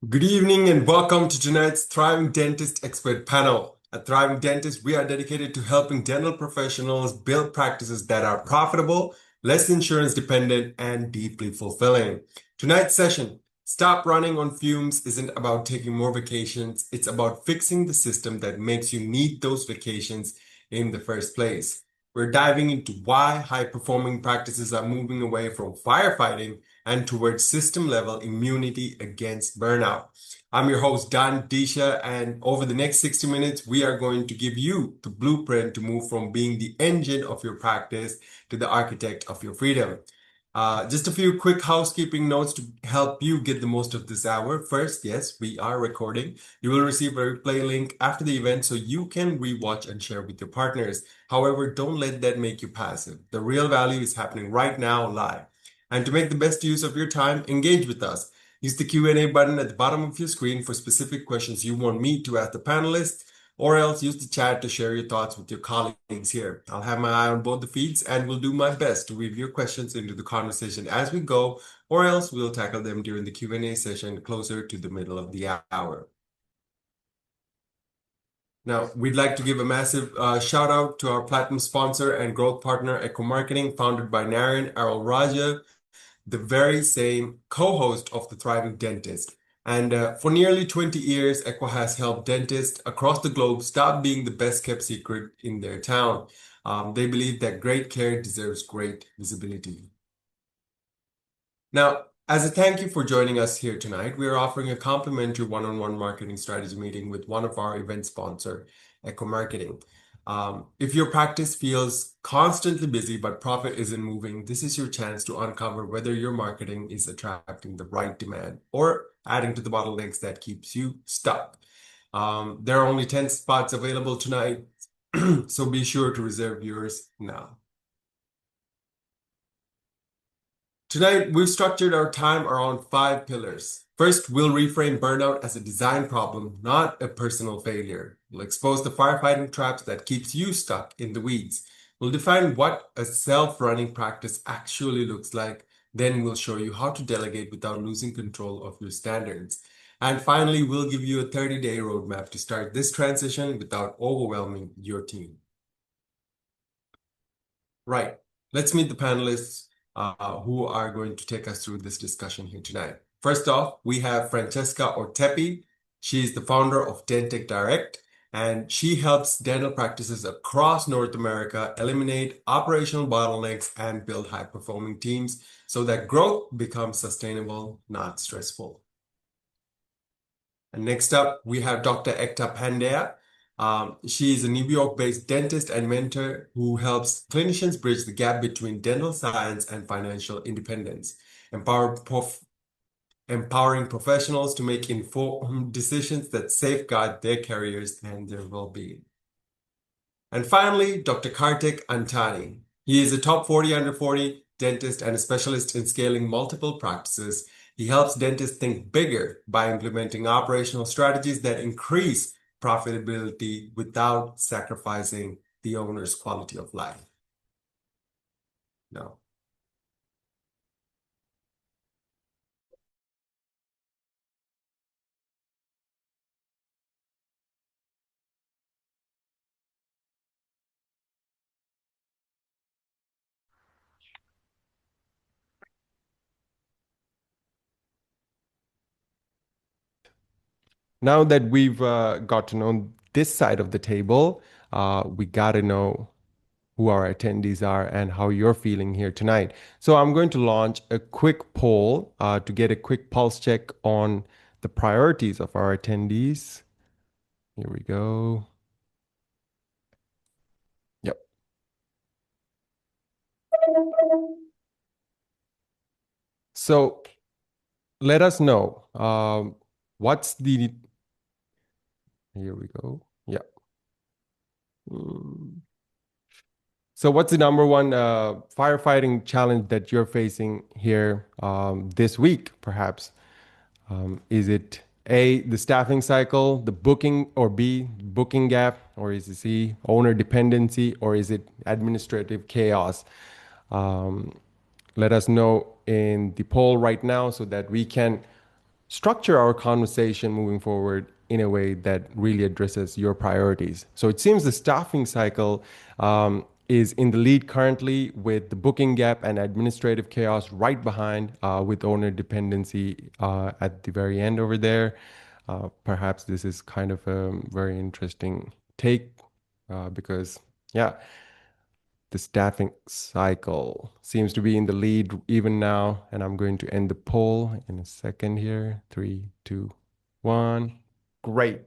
Good evening and welcome to tonight's Thriving Dentist Expert Panel. At Thriving Dentist, we are dedicated to helping dental professionals build practices that are profitable, less insurance dependent, and deeply fulfilling. Tonight's session, Stop Running on Fumes, isn't about taking more vacations. It's about fixing the system that makes you need those vacations in the first place. We're diving into why high-performing practices are moving away from firefighting and towards system level immunity against burnout. I'm your host, Don Disha, and over the next 60 minutes, we are going to give you the blueprint to move from being the engine of your practice to the architect of your freedom. Just a few quick housekeeping notes to help you get the most of this hour. First, yes, we are recording. You will receive a replay link after the event so you can rewatch and share with your partners. However, don't let that make you passive. The real value is happening right now live. And to make the best use of your time, engage with us. Use the Q&A button at the bottom of your screen for specific questions you want me to ask the panelists, or else use the chat to share your thoughts with your colleagues here. I'll have my eye on both the feeds and will do my best to weave your questions into the conversation as we go, or else we'll tackle them during the Q&A session closer to the middle of the hour. Now, we'd like to give a massive shout out to our platinum sponsor and growth partner, Echo Marketing, founded by Narayan Aral Raja, the very same co-host of The Thriving Dentist. And for nearly 20 years, Equa has helped dentists across the globe stop being the best kept secret in their town. They believe that great care deserves great visibility. Now, as a thank you for joining us here tonight, we are offering a complimentary one-on-one marketing strategy meeting with one of our event sponsor, Echo Marketing. If your practice feels constantly busy but profit isn't moving, this is your chance to uncover whether your marketing is attracting the right demand or adding to the bottlenecks that keeps you stuck. There are only 10 spots available tonight, so be sure to reserve yours now. Tonight, we've structured our time around 5 pillars. First, we'll reframe burnout as a design problem, not a personal failure. We'll expose the firefighting traps that keeps you stuck in the weeds. We'll define what a self-running practice actually looks like. Then we'll show you how to delegate without losing control of your standards. And finally, we'll give you a 30-day roadmap to start this transition without overwhelming your team. Right. Let's meet the panelists who are going to take us through this discussion here tonight. First off, we have Francesca Ortepi. She's the founder of Dentech Direct, and she helps dental practices across North America eliminate operational bottlenecks and build high-performing teams so that growth becomes sustainable, not stressful. And next up, we have Dr. Ekta Pandya. She is a New York-based dentist and mentor who helps clinicians bridge the gap between dental science and financial independence, empowering professionals to make informed decisions that safeguard their careers and their well-being. And finally, Dr. Kartik Antani. He is a top 40 under 40 dentist and a specialist in scaling multiple practices. He helps dentists think bigger by implementing operational strategies that increase profitability without sacrificing the owner's quality of life. No. Now that we've got to know this side of the table, we got to know who our attendees are and how you're feeling here tonight. So I'm going to launch a quick poll to get a quick pulse check on the priorities of our attendees. Here we go. Yep. So let us know what's the, here we go. Yeah. So what's the number one firefighting challenge that you're facing here this week, perhaps? Is it A, the staffing cycle, the booking, or B, booking gap, or is it C, owner dependency, or is it administrative chaos? Let us know in the poll right now so that we can structure our conversation moving forward in a way that really addresses your priorities. So it seems the staffing cycle is in the lead currently, with the booking gap and administrative chaos right behind, with owner dependency at the very end over there. Perhaps this is kind of a very interesting take because, yeah, the staffing cycle seems to be in the lead even now. And I'm going to end the poll in a second here. Three, two, one. Great.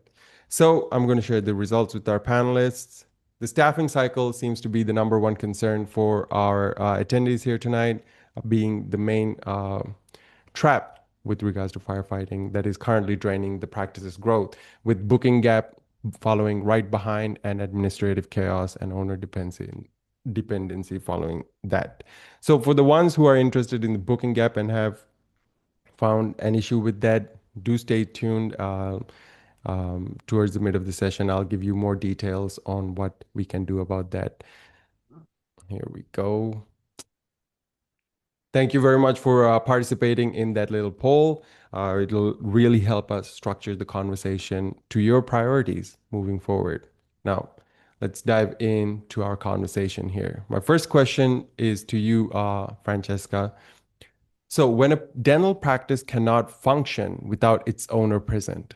So I'm going to share the results with our panelists. The staffing cycle seems to be the number one concern for our attendees here tonight, being the main trap with regards to firefighting that is currently draining the practice's growth, with booking gap following right behind and administrative chaos and owner dependency following that. So for the ones who are interested in the booking gap and have found an issue with that, do stay tuned. Towards the mid of the session, I'll give you more details on what we can do about that. Here we go. Thank you very much for participating in that little poll. It'll really help us structure the conversation to your priorities moving forward. Now, let's dive into our conversation here. My first question is to you, Francesca. So, when a dental practice cannot function without its owner present,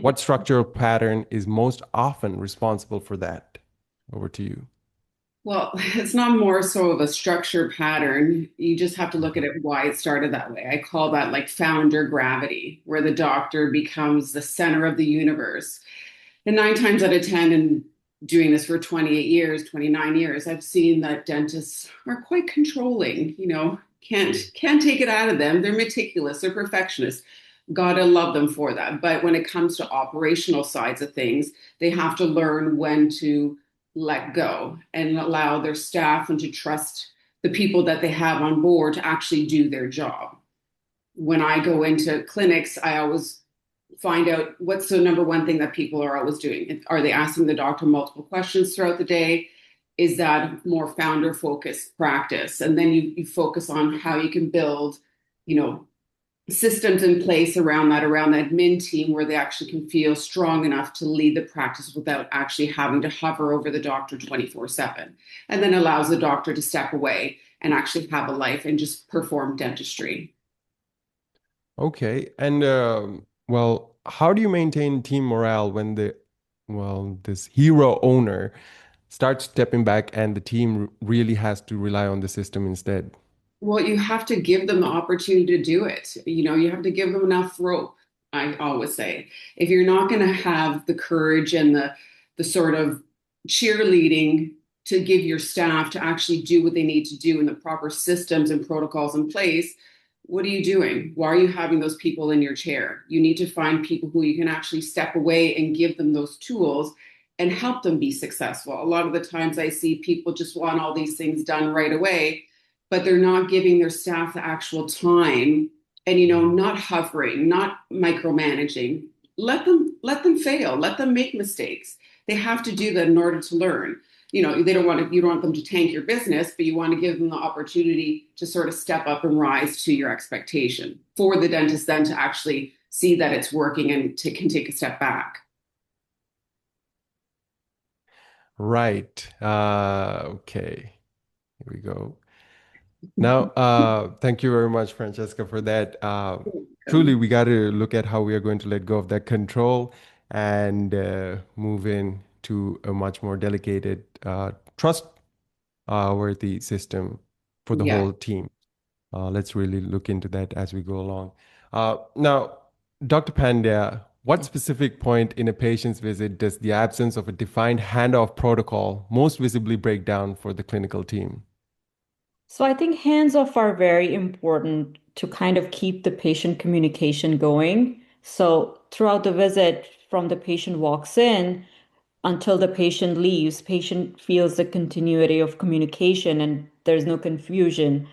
what structural pattern is most often responsible for that? Over to you. Well, it's not more so of a structure pattern. You just have to look at it why it started that way. I call that like founder gravity, where the doctor becomes the center of the universe. And nine times out of 10, and doing this for 28 years, 29 years, I've seen that dentists are quite controlling, can't take it out of them. They're meticulous, they're perfectionists. Gotta love them for that. But when it comes to operational sides of things, they have to learn when to let go and allow their staff and to trust the people that they have on board to actually do their job. When I go into clinics, I always find out what's the number one thing that people are always doing. Are they asking the doctor multiple questions throughout the day? Is that more founder focused practice? And then you focus on how you can build, you know, systems in place around that admin team where they actually can feel strong enough to lead the practice without actually having to hover over the doctor 24/7, and then allows the doctor to step away and actually have a life and just perform dentistry. Okay. And well, how do you maintain team morale when this hero owner starts stepping back and the team really has to rely on the system instead? Well, you have to give them the opportunity to do it. You have to give them enough rope. I always say, if you're not going to have the courage and the sort of cheerleading to give your staff to actually do what they need to do and the proper systems and protocols in place, what are you doing? Why are you having those people in your chair? You need to find people who you can actually step away and give them those tools and help them be successful. A lot of the times I see people just want all these things done right away, but they're not giving their staff the actual time and not hovering, not micromanaging. Let them fail, let them make mistakes. They have to do that in order to learn. They don't want to, you don't want them to tank your business, but you want to give them the opportunity to sort of step up and rise to your expectation for the dentist then to actually see that it's working and can take a step back. Right. Okay. Here we go. Now, thank you very much, Francesca, for that. Truly, we got to look at how we are going to let go of that control and move in to a much more delegated, trust worthy system for the Yeah. whole team. Let's really look into that as we go along. Now, Dr. Pandya, what specific point in a patient's visit does the absence of a defined handoff protocol most visibly break down for the clinical team? So I think hands-off are very important to kind of keep the patient communication going. So throughout the visit, from the patient walks in until the patient leaves, patient feels the continuity of communication and there's no confusion.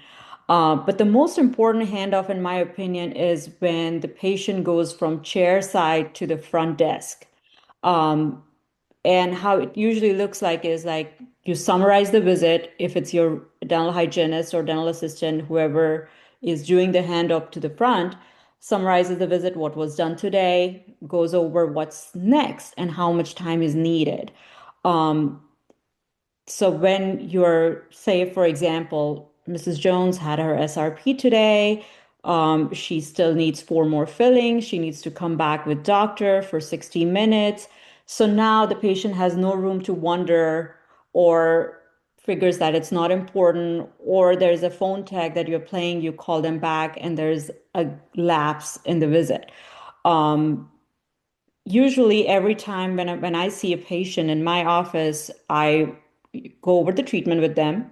But the most important handoff, in my opinion, is when the patient goes from chair side to the front desk. Um, and how it usually looks like is like you summarize the visit if it's your dental hygienist or dental assistant, whoever is doing the hand up to the front. summarizes the visit, what was done today, goes over what's next and how much time is needed. Um, so when you're, say, for example, Mrs. Jones had her SRP today, she still needs four more fillings. She needs to come back with doctor for 60 minutes. So now the patient has no room to wonder or figures that it's not important, or there's a phone tag that you're playing, you call them back, and there's a lapse in the visit. Um, Usually every time when I see a patient in my office, I go over the treatment with them.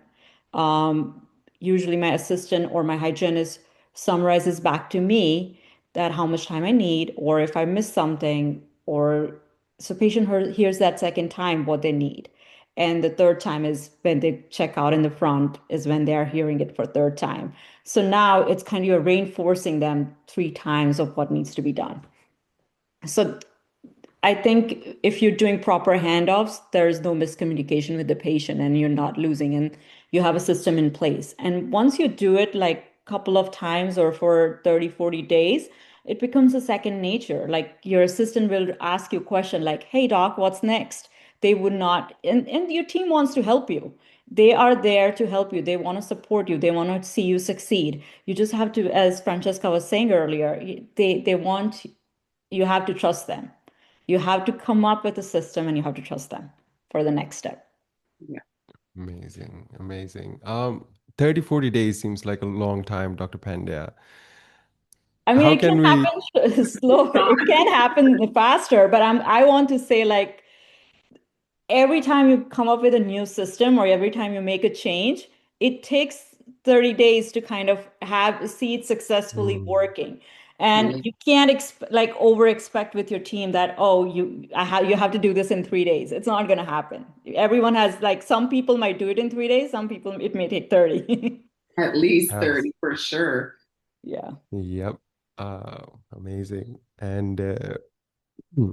Um, Usually my assistant or my hygienist summarizes back to me that how much time I need, or if I miss something, or so patient hears that second time what they need. And the third time is when they check out in the front is when they are hearing it for third time. So now it's kind of you're reinforcing them three times of what needs to be done. So I think if you're doing proper handoffs, there is no miscommunication with the patient and you're not losing and you have a system in place. And once you do it like a couple of times or for 30, 40 days, it becomes a second nature. Like your assistant will ask you a question like, hey, doc, what's next? They would not, and your team wants to help you. They are there to help you. They want to support you. They want to see you succeed. You just have to, as Francesca was saying earlier, they want, you have to trust them. You have to come up with a system and you have to trust them for the next step. Yeah. Amazing, amazing. 30, 40 days seems like a long time, Dr. Pandya. I mean, How it can can we? happen slow. It can happen faster, but I want to say like every time you come up with a new system or every time you make a change, it takes 30 days to kind of have see it successfully Hmm. working. And Really. you can't like over expect with your team that, oh, you have to do this in 3 days. It's not going to happen. Everyone has like some people might do it in 3 days, some people it may take 30. At least Abs- 30 for sure. Yeah. Yep. Amazing. And hmm,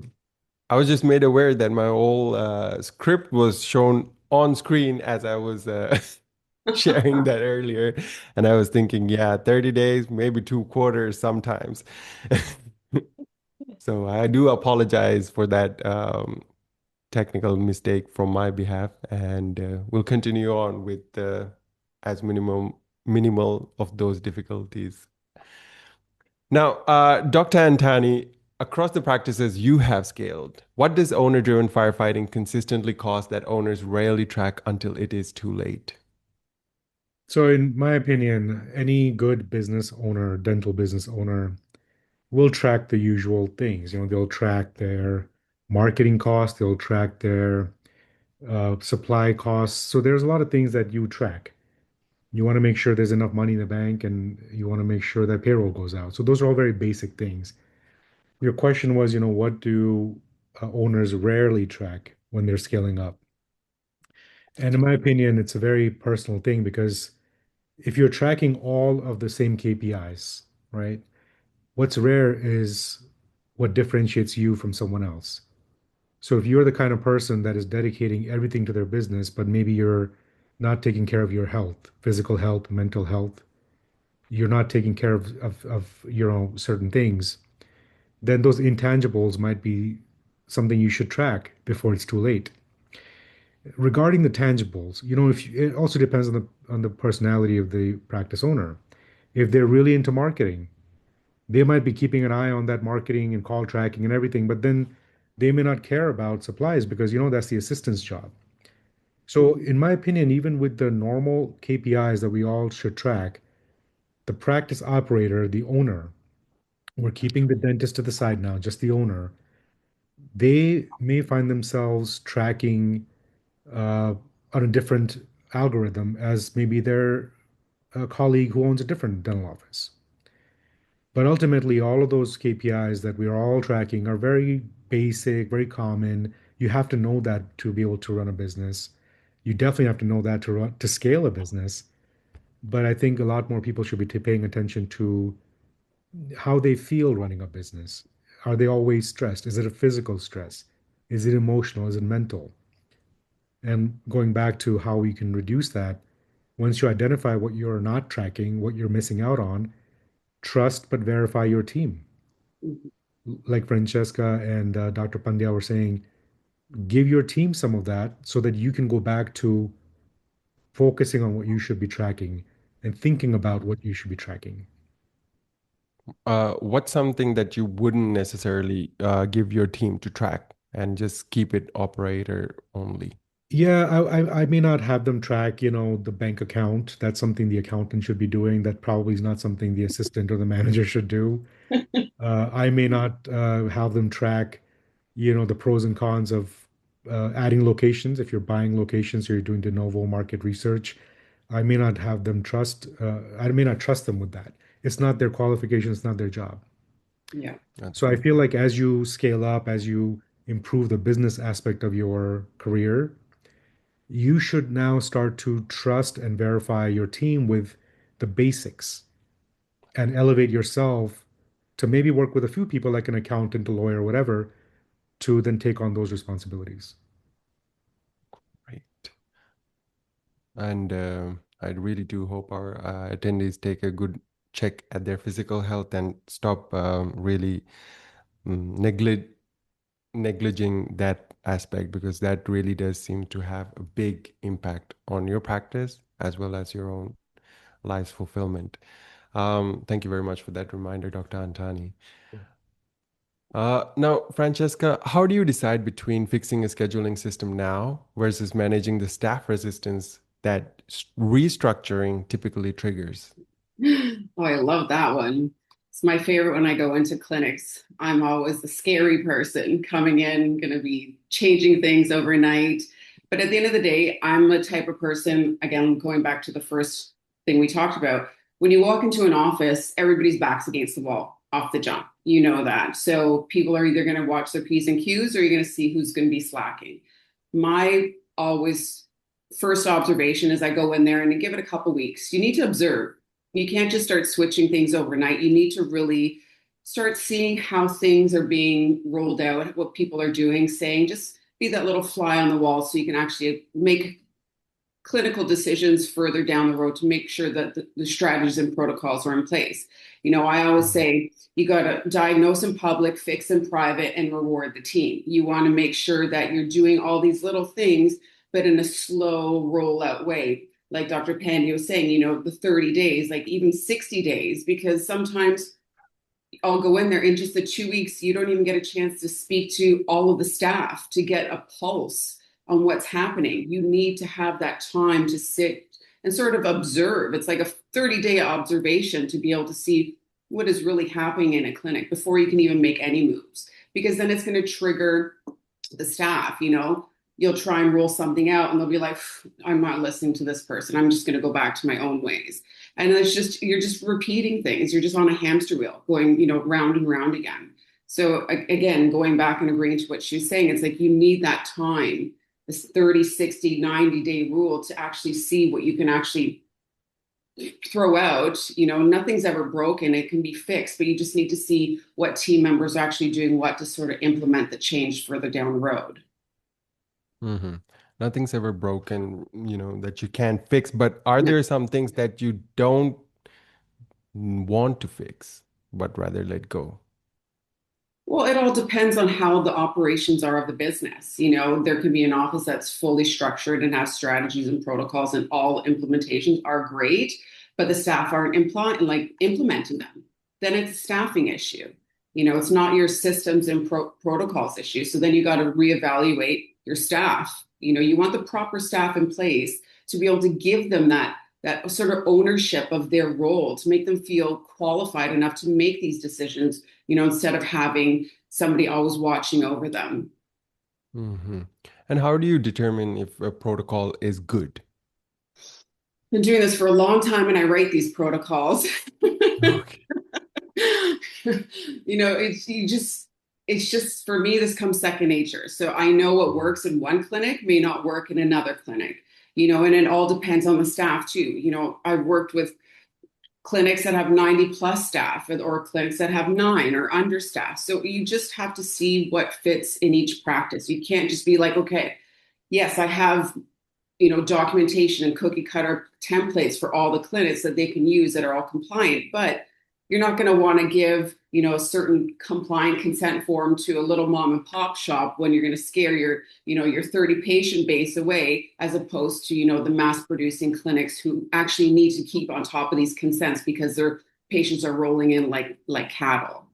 I was just made aware that my whole script was shown on screen as I was sharing that earlier. And I was thinking, yeah, 30 days, maybe 2 quarters sometimes. So I do apologize for that technical mistake from my behalf, and we'll continue on with as minimal of those difficulties. Now, Dr. Antani, across the practices you have scaled, what does owner-driven firefighting consistently cost that owners rarely track until it is too late? So, in my opinion, any good business owner, dental business owner, will track the usual things. They'll track their marketing costs, they'll track their supply costs. So, there's a lot of things that you track. You want to make sure there's enough money in the bank and you want to make sure that payroll goes out. So, those are all very basic things. Your question was, what do owners rarely track when they're scaling up? And in my opinion, it's a very personal thing because if you're tracking all of the same KPIs, right? What's rare is what differentiates you from someone else. So if you're the kind of person that is dedicating everything to their business, but maybe you're not taking care of your health, physical health, mental health, you're not taking care of certain things, then those intangibles might be something you should track before it's too late. Regarding the tangibles, if it also depends on the personality of the practice owner. If they're really into marketing, they might be keeping an eye on that marketing and call tracking and everything, but then they may not care about supplies because that's the assistant's job. So, in my opinion, even with the normal KPIs that we all should track, the practice operator, the owner, we're keeping the dentist to the side now, just the owner, they may find themselves tracking uh, on a different algorithm as maybe their colleague who owns a different dental office. But ultimately, all of those KPIs that we are all tracking are very basic, very common. You have to know that to be able to run a business. You definitely have to know that to scale a business. But I think a lot more people should be paying attention to how they feel running a business. Are they always stressed? Is it a physical stress? Is it emotional? Is it mental? And going back to how we can reduce that, once you identify what you're not tracking, what you're missing out on, trust but verify your team. Mhm. Like Francesca and Dr. Pandya were saying, give your team some of that so that you can go back to focusing on what you should be tracking and thinking about what you should be tracking. What's something that you wouldn't necessarily give your team to track and just keep it operator only? Yeah, I may not have them track, the bank account. That's something the accountant should be doing. That probably is not something the assistant or the manager should do. I may not have them track, the pros and cons of adding locations. If you're buying locations or you're doing de novo market research, I may not trust them with that. It's not their qualification, it's not their job. Yeah. So I Okay. feel like as you scale up, as you improve the business aspect of your career, you should now start to trust and verify your team with the basics and elevate yourself to maybe work with a few people like an accountant, a lawyer, whatever, to then take on those responsibilities. Right. And I really do hope our attendees take a good check at their physical health and stop really negliging that aspect, because that really does seem to have a big impact on your practice as well as your own life's fulfillment. Thank you very much for that reminder, Dr. Antani. Now, Francesca, how do you decide between fixing a scheduling system now versus managing the staff resistance that restructuring typically triggers? Oh, I love that one. It's my favorite when I go into clinics. I'm always the scary person coming in, going to be changing things overnight. But at the end of the day, I'm the type of person, again, going back to the first thing we talked about, when you walk into an office, everybody's back's against the wall off the jump. You know that. So people are either going to watch their P's and Q's or you're going to see who's going to be slacking. My always first observation is I go in there and I give it a couple weeks. You need to observe. You can't just start switching things overnight. You need to really start seeing how things are being rolled out, what people are doing, saying, just be that little fly on the wall so you can actually make clinical decisions further down the road to make sure that the strategies and protocols are in place. I always say you got to diagnose in public, fix in private, and reward the team. You want to make sure that you're doing all these little things, but in a slow rollout way. Like Dr. Pandy was saying, the 30 days, like even 60 days, because sometimes I'll go in there in just the 2 weeks, you don't even get a chance to speak to all of the staff to get a pulse on what's happening. You need to have that time to sit and sort of observe. It's like a 30-day observation to be able to see what is really happening in a clinic before you can even make any moves. Because then it's going to trigger the staff. You'll try and roll something out and they'll be like, I'm not listening to this person. I'm just going to go back to my own ways. And it's just, you're just repeating things. You're just on a hamster wheel going, round and round again. So again, going back and agreeing to what she's saying, it's like you need that time, this 30, 60, 90-day rule to actually see what you can actually throw out. Nothing's ever broken. It can be fixed, but you just need to see what team members are actually doing what to sort of implement the change further down the road. Mm-hmm. Nothing's ever broken, that you can't fix, but are No. there some things that you don't want to fix, but rather let go? Well, it all depends on how the operations are of the business. There could be an office that's fully structured and has strategies and protocols, and all implementations are great, but the staff aren't implementing them. Then it's a staffing issue. It's not your systems and protocols issue. So then you got to reevaluate your staff. You want the proper staff in place to be able to give them that sort of ownership of their role, to make them feel qualified enough to make these decisions, instead of having somebody always watching over them. Mm-hmm. And how do you determine if a protocol is good? I've been doing this for a long time and I write these protocols. Okay. It's just for me, this comes second nature. So I know what works in one clinic may not work in another clinic, and it all depends on the staff too. I've worked with clinics that have 90 plus staff or clinics that have 9 or understaffed. So you just have to see what fits in each practice. You can't just be like, okay, yes, I have, documentation and cookie cutter templates for all the clinics that they can use that are all compliant. But You're not going to want to give, a certain compliant consent form to a little mom and pop shop when you're going to scare your 30 patient base away, as opposed to, the mass producing clinics who actually need to keep on top of these consents because their patients are rolling in like cattle.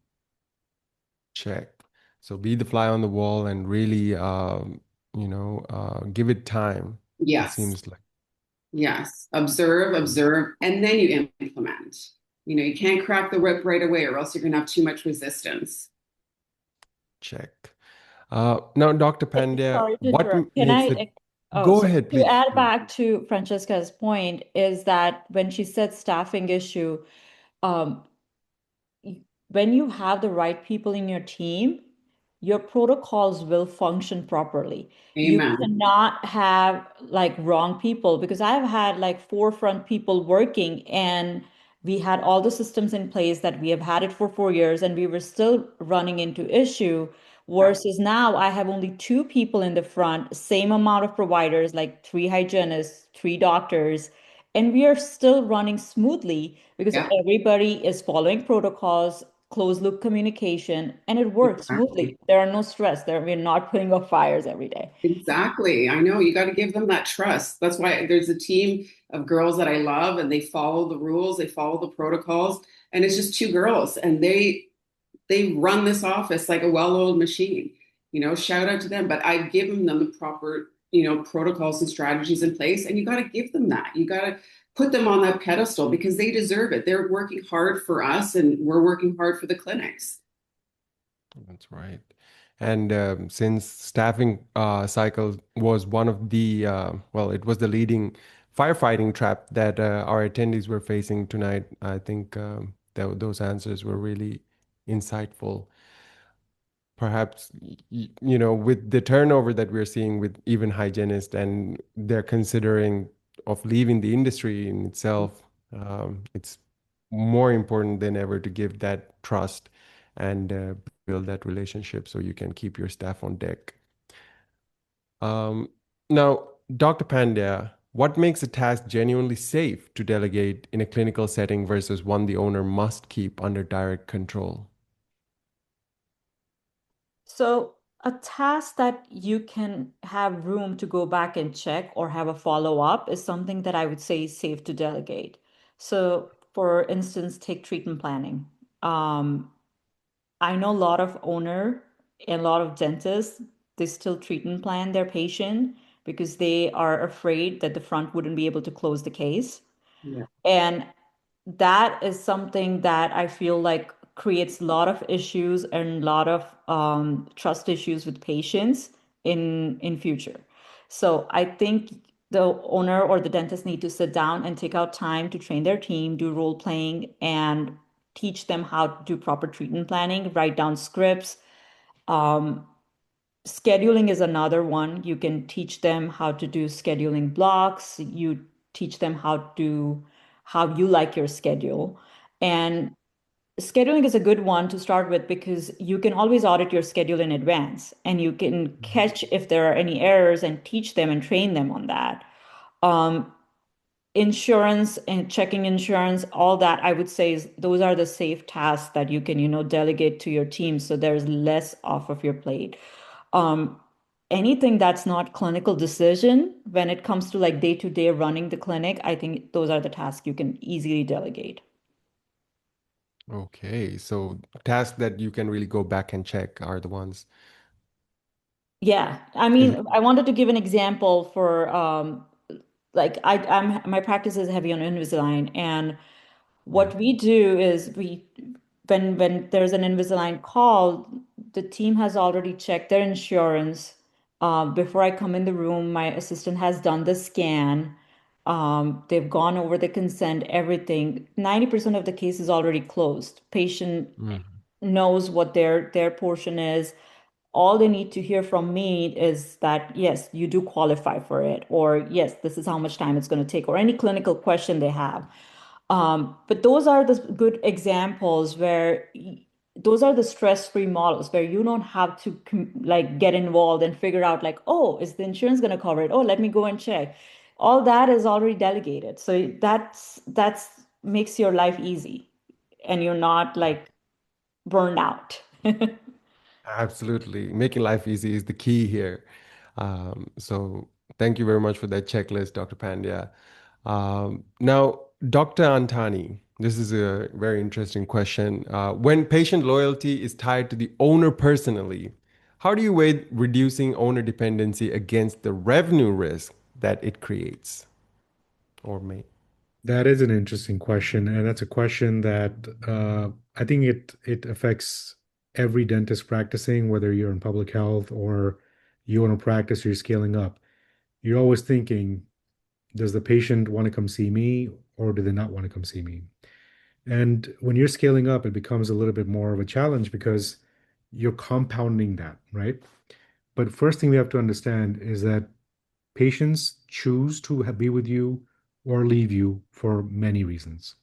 Check. So be the fly on the wall and really, give it time. It Yes. seems like. Yes. Observe, observe, and then you implement. You can't crack the whip right away or else you're going to have too much resistance. Check. Now, Dr. Pandya, Sorry to what interrupt. Can makes I? it? Oh, Go so ahead, to please. add Please. back to Francesca's point is that when she said staffing issue, um, when you have the right people in your team, your protocols will function properly. You Amen. cannot have like wrong people because I've had like forefront people working and we had all the systems in place that we have had it for 4 years and we were still running into issue versus now I have only two people in the front, same amount of providers, like three hygienists, three doctors, and we are still running smoothly because Yeah, everybody is following protocols, closed loop communication, and it works exactly. smoothly. There are no stress. We're not putting up fires every day. Exactly. I know you got to give them that trust. That's why there's a team of girls that I love and they follow the rules, they follow the protocols, and it's just two girls and they run this office like a well-oiled machine. Shout out to them, but I've given them the proper, protocols and strategies in place and you got to give them that. You got to put them on that pedestal because they deserve it. They're working hard for us and we're working hard for the clinics. That's right. And since staffing cycle was one of the, well, it was the leading firefighting trap that our attendees were facing tonight, I think those answers were really insightful. Perhaps, with the turnover that we're seeing with even hygienists and they're considering of leaving the industry in itself, it's more important than ever to give that trust and build that relationship so you can keep your staff on deck. Um, Now, Dr. Pandya, what makes a task genuinely safe to delegate in a clinical setting versus one the owner must keep under direct control? So, a task that you can have room to go back and check or have a follow up is something that I would say is safe to delegate. So, for instance, take treatment planning. Um, I know a lot of owner and a lot of dentists, they still treatment plan their patient because they are afraid that the front wouldn't be able to close the case. Yeah. And that is something that I feel like creates a lot of issues and a lot of trust issues with patients in future. So I think the owner or the dentist need to sit down and take out time to train their team, do role playing, and teach them how to do proper treatment planning, write down scripts. Um, Scheduling is another one. You can teach them how to do scheduling blocks. You teach them how you like your schedule. And scheduling is a good one to start with because you can always audit your schedule in advance and you can catch if there are any errors and teach them and train them on that. Um, Insurance and checking insurance, all that I would say is those are the safe tasks that you can, delegate to your team so there's less off of your plate. Um, Anything that's not clinical decision when it comes to like day-to-day running the clinic, I think those are the tasks you can easily delegate. Okay, so tasks that you can really go back and check are the ones. Yeah, I Is mean, I wanted to give an example for like my practice is heavy on Invisalign, and Yeah. what we do is when there's an Invisalign call, the team has already checked their insurance. Before I come in the room, my assistant has done the scan. They've gone over the consent, everything. 90% of the case is already closed. Patient Mhm. knows what their portion is. All they need to hear from me is that, yes, you do qualify for it, or yes, this is how much time it's going to take, or any clinical question they have. But those are the good examples where those are the stress-free models where you don't have to like get involved and figure out like, oh, is the insurance going to cover it? Oh, let me go and check. All that is already delegated. So that's makes your life easy. and you're not like burned out. Absolutely. Making life easy is the key here. So thank you very much for that checklist, Dr. Pandya. Now, Dr. Antani, this is a very interesting question. When patient loyalty is tied to the owner personally, how do you weigh reducing owner dependency against the revenue risk that it creates or may? That is an interesting question, and that's a question that I think it affects every dentist practicing, whether you're in public health or you own a practice or you're scaling up. You're always thinking, does the patient want to come see me or do they not want to come see me? And when you're scaling up, it becomes a little bit more of a challenge because you're compounding that, right? But first thing we have to understand is that patients choose to be with you or leave you for many reasons.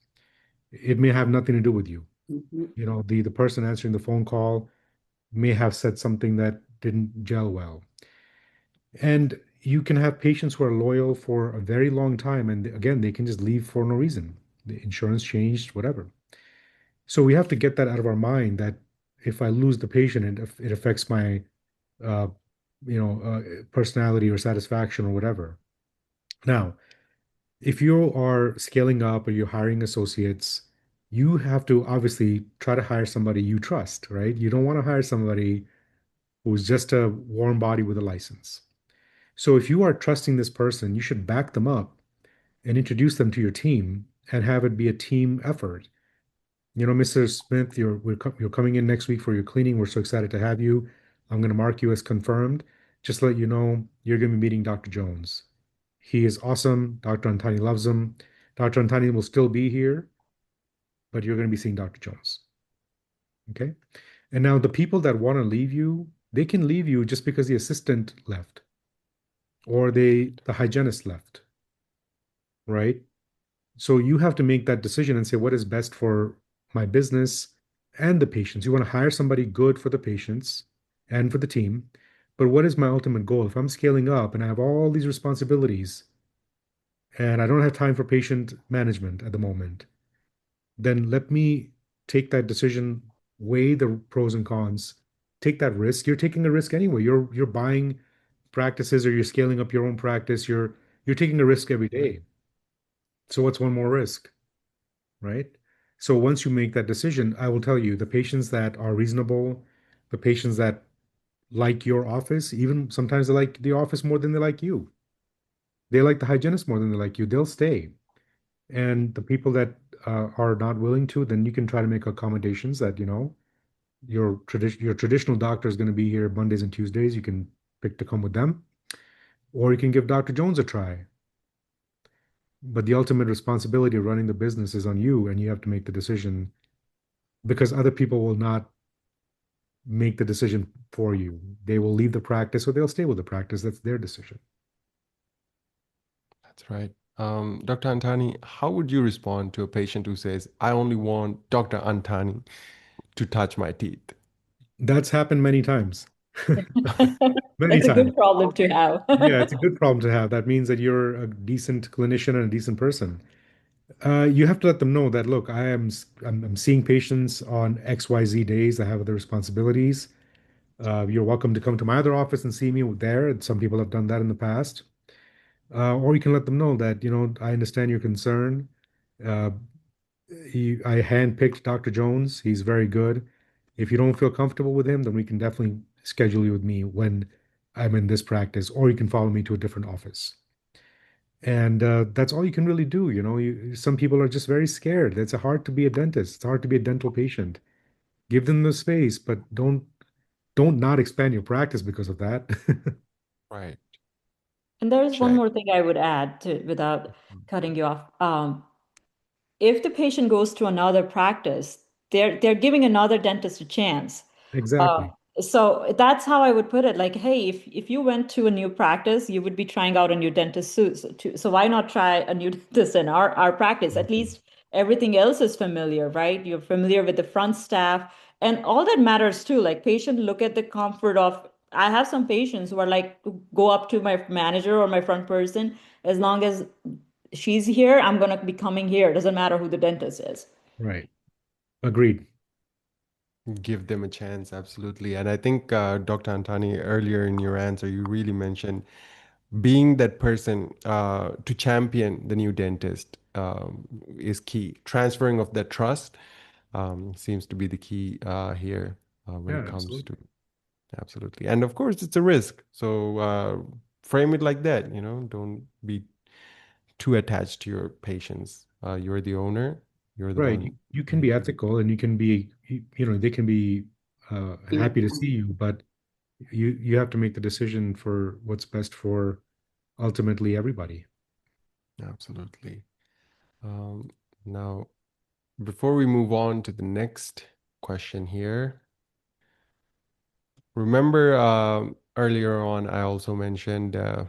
It may have nothing to do with you. Mhm. You know, the person answering the phone call may have said something that didn't gel well. And you can have patients who are loyal for a very long time, and again, they can just leave for no reason. The insurance changed, whatever. So we have to get that out of our mind that if I lose the patient, it affects my, uh, personality or satisfaction or whatever. Now, if you are scaling up or you're hiring associates, you have to obviously try to hire somebody you trust, right? You don't want to hire somebody who's just a warm body with a license. So if you are trusting this person, you should back them up and introduce them to your team and have it be a team effort. You know, Mr. Smith, you're coming in next week for your cleaning. We're so excited to have you. I'm going to mark you as confirmed. Just to let you know, you're going to be meeting Dr. Jones. He is awesome. Dr. Antani loves him. Dr. Antani will still be here, but you're going to be seeing Dr. Jones. Okay. And now the people that want to leave you, they can leave you just because the assistant left or the hygienist left, right? So you have to make that decision and say, what is best for my business and the patients? You want to hire somebody good for the patients and for the team. But what is my ultimate goal? If I'm scaling up and I have all these responsibilities and I don't have time for patient management at the moment, then let me take that decision, weigh the pros and cons, take that risk. You're taking a risk anyway. You're buying practices or you're scaling up your own practice. You're taking a risk every day. So what's one more risk, right? So once you make that decision, I will tell you the patients that are reasonable, the patients that like your office, even sometimes they like the office more than they like you. They like the hygienist more than they like you. They'll stay. And the people that are not willing to, then you can try to make accommodations that, your traditional doctor is going to be here Mondays and Tuesdays. You can pick to come with them, or you can give Dr. Jones a try. But the ultimate responsibility of running the business is on you, and you have to make the decision because other people will not make the decision for you. They will leave the practice or they'll stay with the practice. That's their decision. That's right. Dr. Antani, how would you respond to a patient who says, I only want Dr. Antani to touch my teeth? That's happened many times. Many That's a times. good problem to have. Yeah, it's a good problem to have. That means that you're a decent clinician and a decent person. You have to let them know that, look, I'm seeing patients on XYZ days. I have other responsibilities. You're welcome to come to my other office and see me there. Some people have done that in the past. Or you can let them know that, I understand your concern. Uh, I handpicked Dr. Jones. He's very good. If you don't feel comfortable with him, then we can definitely schedule you with me when I'm in this practice, or you can follow me to a different office. And that's all you can really do. Some people are just very scared. It's hard to be a dentist. It's hard to be a dental patient. Give them the space, but don't not expand your practice because of that. Right. And there's one Check. more thing I would add to without cutting you off. If the patient goes to another practice, they're giving another dentist a chance. Uh, Exactly. so that's how I would put it. Like, hey, if you went to a new practice, you would be trying out a new dentist suit. So why not try a new dentist in our practice? At Exactly. least everything else is familiar, right? You're familiar with the front staff, and all that matters too. Like, patient look at the comfort of. I have some patients who are like, go up to my manager or my front person. As long as she's here, I'm gonna be coming here. Doesn't matter who the dentist is. Right. Agreed. Give them a chance, absolutely. And I think, Dr. Antani, earlier in your answer, you really mentioned being that person to champion the new dentist is key. Transferring of that trust seems to be the key here when Yeah, it comes to absolutely. absolutely. And of course, it's a risk. So frame it like that, don't be too attached to your patients. You're the owner, you're the Right. one You can be making. ethical and you can be, they can be happy to see you, but you have to make the decision for what's best for ultimately everybody. Absolutely. Um, Now, before we move on to the next question here, remember earlier on, I also mentioned, here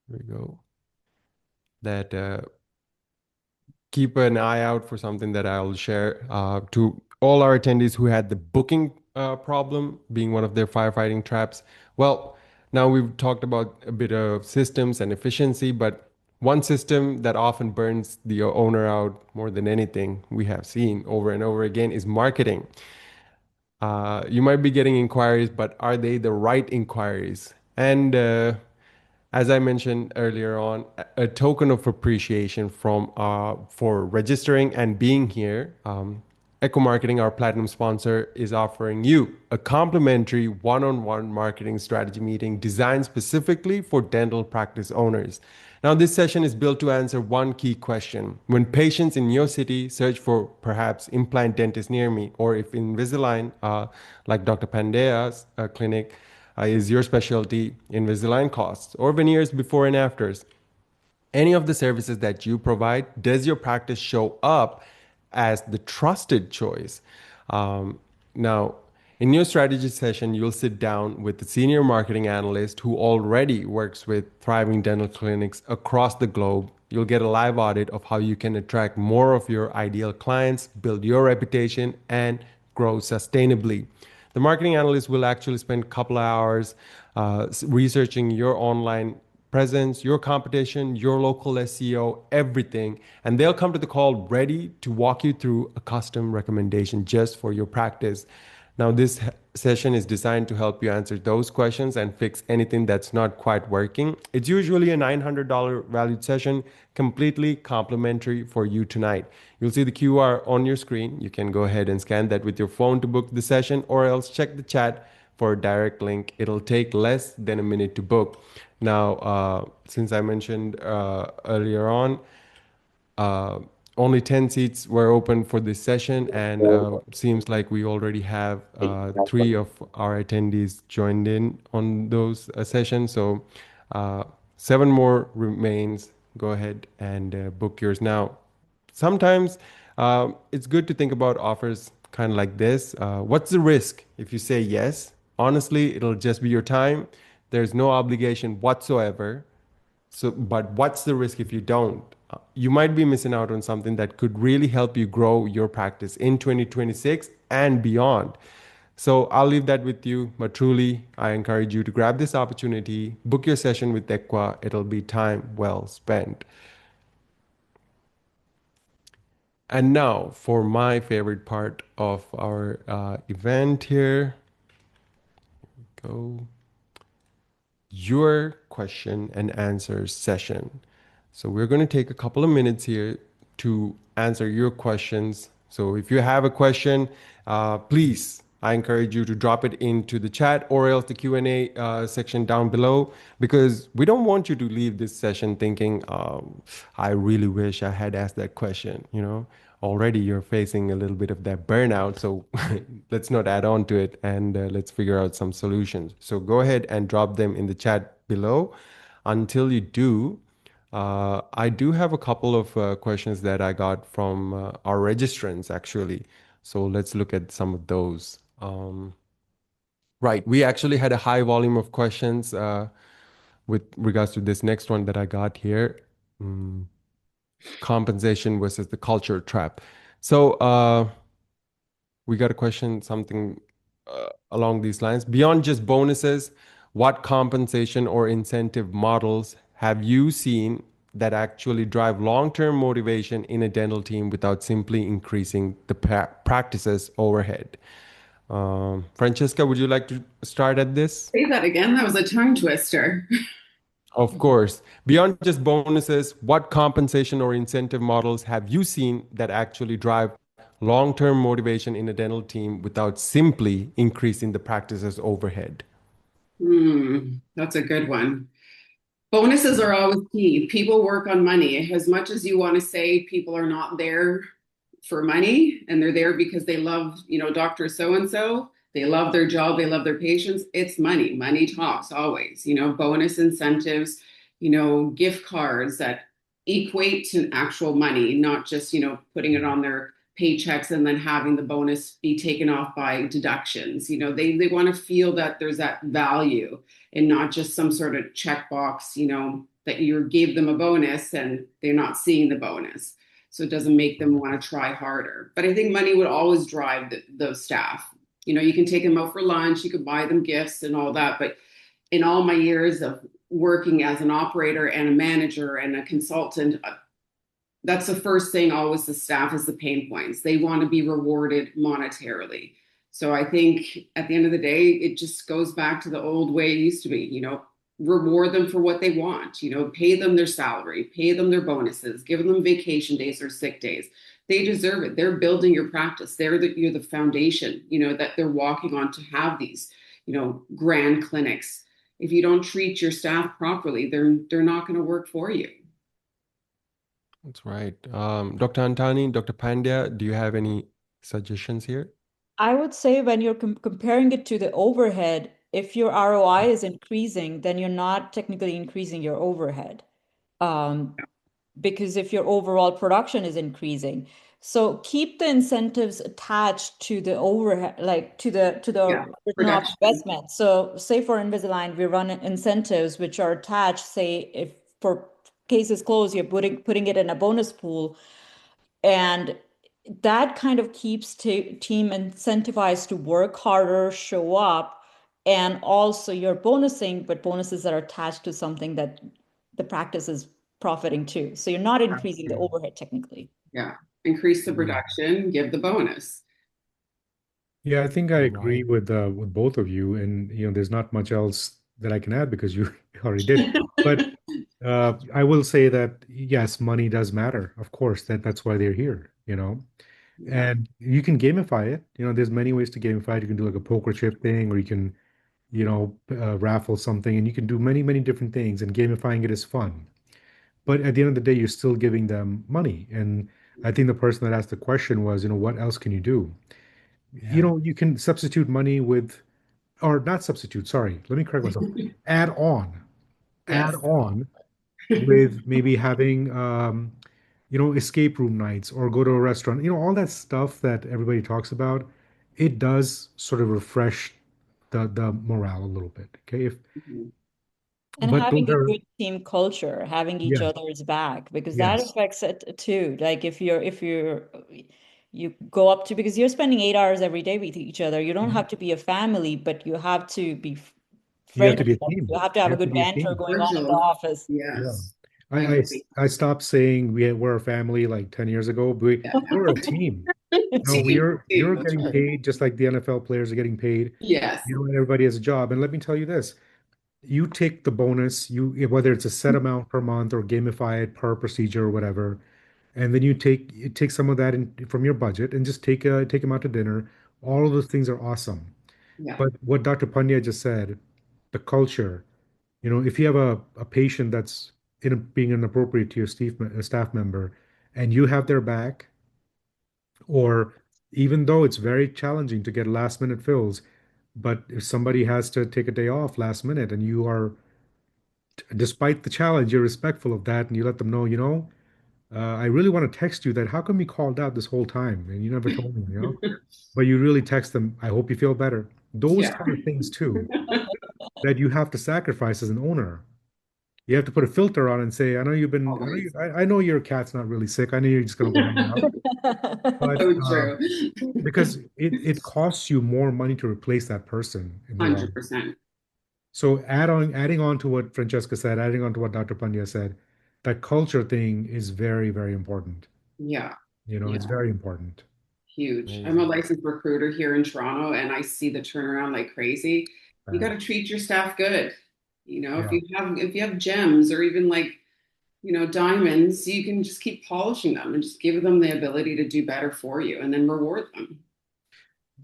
we go, that keep an eye out for something that I'll share to all our attendees who had the booking problem being one of their firefighting traps. Well, now we've talked about a bit of systems and efficiency, but one system that often burns the owner out more than anything we have seen over and over again is marketing. You might be getting inquiries, but are they the right inquiries? And as I mentioned earlier on, a token of appreciation from for registering and being here. Echo Marketing, our platinum sponsor, is offering you a complimentary one-on-one marketing strategy meeting designed specifically for dental practice owners. Now, this session is built to answer one key question. When patients in your city search for perhaps implant dentist near me, or if Invisalign, like Dr. Pandea's clinic, is your specialty, Invisalign costs, or veneers before and afters, any of the services that you provide, does your practice show up as the trusted choice? Um, Now, in your strategy session, you'll sit down with the senior marketing analyst who already works with thriving dental clinics across the globe. You'll get a live audit of how you can attract more of your ideal clients, build your reputation, and grow sustainably. The marketing analyst will actually spend a couple of hours researching your online presence, your competition, your local SEO, everything. And they'll come to the call ready to walk you through a custom recommendation just for your practice. Now, this session is designed to help you answer those questions and fix anything that's not quite working. It's usually a $900 valued session, completely complimentary for you tonight. You'll see the QR on your screen. You can go ahead and scan that with your phone to book the session, or else check the chat for a direct link. It'll take less than a minute to book. Now, since I mentioned earlier on, uh, only 10 seats were open for this session, and seems like we already have three of our attendees joined in on those sessions. So uh, seven more remains. Go ahead and book yours now. Sometimes it's good to think about offers kind of like this. What's the risk if you say yes? Honestly, it'll just be your time. There's no obligation whatsoever. So, but what's the risk if you don't? You might be missing out on something that could really help you grow your practice in 2026 and beyond. So I'll leave that with you, but truly, I encourage you to grab this opportunity, book your session with Equa. It'll be time well spent. And now for my favorite part of our event here. Go. Your question and answer session. So we're going to take a couple of minutes here to answer your questions. So if you have a question, please, I encourage you to drop it into the chat or else the Q&A section down below, because we don't want you to leave this session thinking, I really wish I had asked that question. Already you're facing a little bit of that burnout. So let's not add on to it, and let's figure out some solutions. So go ahead and drop them in the chat below. Until you do, I do have a couple of questions that I got from our registrants actually. So let's look at some of those. Right, we actually had a high volume of questions with regards to this next one that I got here. Mm, Compensation versus the culture trap. So we got a question, something along these lines. Beyond just bonuses, what compensation or incentive models have you seen that actually drive long-term motivation in a dental team without simply increasing the practice's overhead. Francesca, would you like to start at this? Say that again. That was a tongue twister. Of course. Beyond just bonuses, what compensation or incentive models have you seen that actually drive long-term motivation in a dental team without simply increasing the practice's overhead? That's a good one. Bonuses are always key. People work on money. As much as you want to say people are not there for money and they're there because they love, Dr. So and so, they love their job, they love their patients, it's money. Money talks always, bonus incentives, gift cards that equate to actual money, not just, putting it on their paychecks and then having the bonus be taken off by deductions. They want to feel that there's that value and not just some sort of checkbox, that you gave them a bonus and they're not seeing the bonus. So it doesn't make them want to try harder. But I think money would always drive those staff. You can take them out for lunch, you could buy them gifts and all that. But in all my years of working as an operator and a manager and a consultant, that's the first thing always the staff is the pain points. They want to be rewarded monetarily. So I think at the end of the day, it just goes back to the old way it used to be, reward them for what they want, pay them their salary, pay them their bonuses, give them vacation days or sick days. They deserve it. They're building your practice. You're the foundation, that they're walking on to have these, grand clinics. If you don't treat your staff properly, they're not going to work for you. That's right. Dr. Antani, Dr. Pandya, do you have any suggestions here? I would say when you're comparing it to the overhead, if your ROI is increasing, then you're not technically increasing your overhead. Um, because if your overall production is increasing. So keep the incentives attached to the overhead, like to the Yeah, return of production. investment. So say for Invisalign, we run incentives which are attached, say if for cases closed, you're putting it in a bonus pool. And that kind of keeps team incentivized to work harder, show up, and also you're bonusing, but bonuses that are attached to something that the practice is profiting too. So you're not increasing the overhead technically. Yeah. Increase the Yeah. production, give the bonus. Yeah, I think I agree Right. with both of you, and there's not much else that I can add because you already did. But I will say that yes, money does matter. Of course, that's why they're here, Yeah. and you can gamify it. There's many ways to gamify it. You can do like a poker chip thing, or you can, raffle something, and you can do many, many different things. And gamifying it is fun. But at the end of the day, you're still giving them money. And I think the person that asked the question was, what else can you do? Yeah. You can substitute money with, or not substitute, sorry, let me correct myself. Add on, add Yes. on with maybe having, escape room nights or go to a restaurant, all that stuff that everybody talks about. It does sort of refresh the morale a little bit. Okay. Mhm. And But those having a are, good team culture, having each yeah, other's back, because that yes. affects it too. Like if you're you go up to because you're spending 8 hours every day with each other. You don't Mhm. have to be a family, but you have to be You have friendly. to be a Like, you team. have to have You a have to good be a banter team. going on in the Cordial. office. Yeah. Yes. I I, I, agree. I stopped saying we're a family like 10 years ago. But Yeah. we're a team. No, Team, team, you're that's getting right. paid just like the NFL players are getting paid. Yes. And everybody has a job. And let me tell you this, you take the bonus, whether it's a set amount per month or gamify it per procedure or whatever, and then you take some of that from your budget and just take them out to dinner. All of those things are awesome. Yeah. But what Dr. Pandya just said, the culture, if you have a patient that's being inappropriate to your staff member and you have their back, or even though it's very challenging to get last minute fills, but if somebody has to take a day off last minute and despite the challenge, you're respectful of that and you let them know, I really want to text you that how come you called out this whole time and you never told me. But you really text them, I hope you feel better. Those Yeah. kind of things too, that you have to sacrifice as an owner. You have to put a filter on and say, Always. I know your cat's not really sick. I know you're just gonna go hang out. But So true. because it costs you more money to replace that person in the long run. 100%. So adding on to what Francesca said, adding on to what Dr. Pandya said, that culture thing is very, very important. Yeah. It's Yeah. very important. Huge. I'm a Amazing. licensed recruiter here in Toronto and I see the turnaround like crazy. You got Uh, to treat your staff good. yeah. If you have gems or even like, diamonds, you can just keep polishing them and just give them the ability to do better for you and then reward them.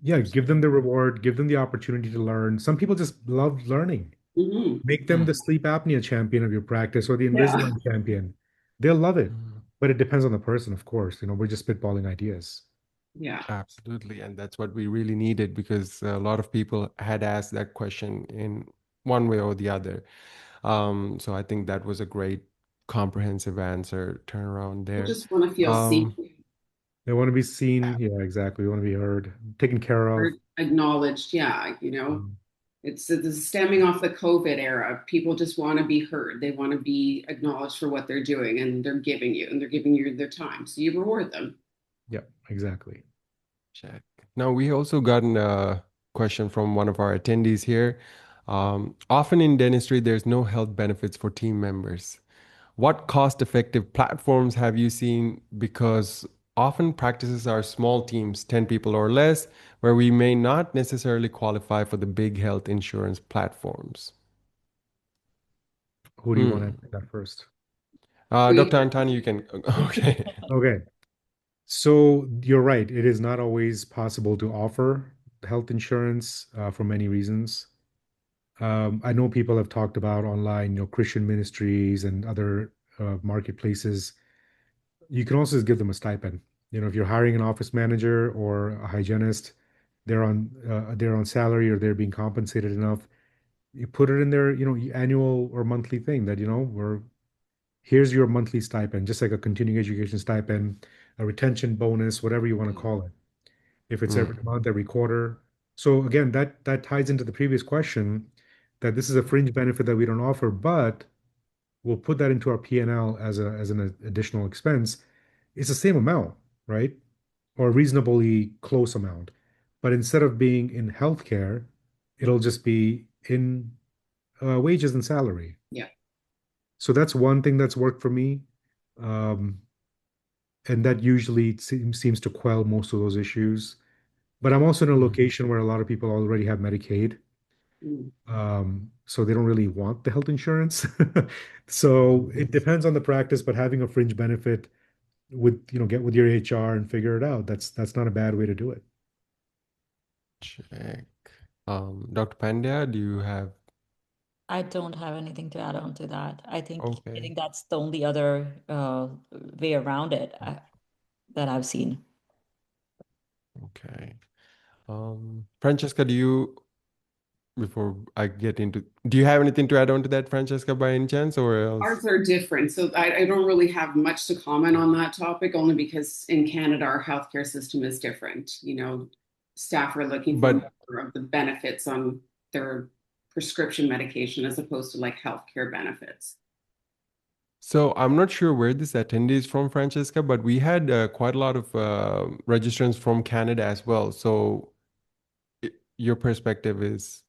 Yeah, give them the reward, give them the opportunity to learn. Some people just love learning. Hmm. Make them Mm. the sleep apnea champion of your practice or the Yeah. Invisalign champion. They'll love it. Mm. But it depends on the person, of course. We're just spitballing ideas. Yeah. Absolutely. And that's what we really needed because a lot of people had asked that question in one way or the other. So I think that was a great comprehensive answer turnaround I there. just want to feel seen, Um, They want to be seen. Yeah, exactly. They want to be heard, taken care heard, of. acknowledged. Yeah. Um, It's stemming off the COVID era. People just want to be heard. They want to be acknowledged for what they're doing and they're giving you their time. So you reward them. yeah, exactly. check. Now, we also gotten a question from one of our attendees here. Often in dentistry, there's no health benefits for team members. What cost-effective platforms have you seen? Because often practices are small teams, 10 people or less, where we may not necessarily qualify for the big health insurance platforms. Who do you want to Hmm. answer that first? Dr. Antani, you can. Okay. Okay. So you're right. It is not always possible to offer health insurance for many reasons. I know people have talked about online, Christian ministries and other marketplaces. You can also just give them a stipend. If you're hiring an office manager or a hygienist, they're on salary or they're being compensated enough. You put it in their, annual or monthly thing that, here's your monthly stipend, just like a continuing education stipend, a retention bonus, whatever you want to call it. If it's every Mm. month, every quarter. So again, that ties into the previous question that this is a fringe benefit that we don't offer, but we'll put that into our P&L as an additional expense. It's the same amount, right? Or a reasonably close amount. But instead of being in healthcare, it'll just be in wages and salary. Yeah. So that's one thing that's worked for me. Um, and that usually seems to quell most of those issues. But I'm also in a Mm. location where a lot of people already have Medicaid. Mm. So they don't really want the health insurance. So it depends on the practice, but having a fringe benefit with, get with your HR and figure it out. That's not a bad way to do it. Check. Dr. Pandya, do you have? I don't have anything to add on to that. I Okay. think that's the only other way around it that I've seen. Okay. Francesca, before I get into, do you have anything to add on to that, Francesca, by any chance, or else? Ours are different. So I don't really have much to comment on that topic, only because in Canada, our healthcare system is different. Staff are looking for But more of the benefits on their prescription medication as opposed to like healthcare benefits. so I'm not sure where this attendee is from, Francesca, but we had quite a lot of registrants from Canada as well. So your perspective is,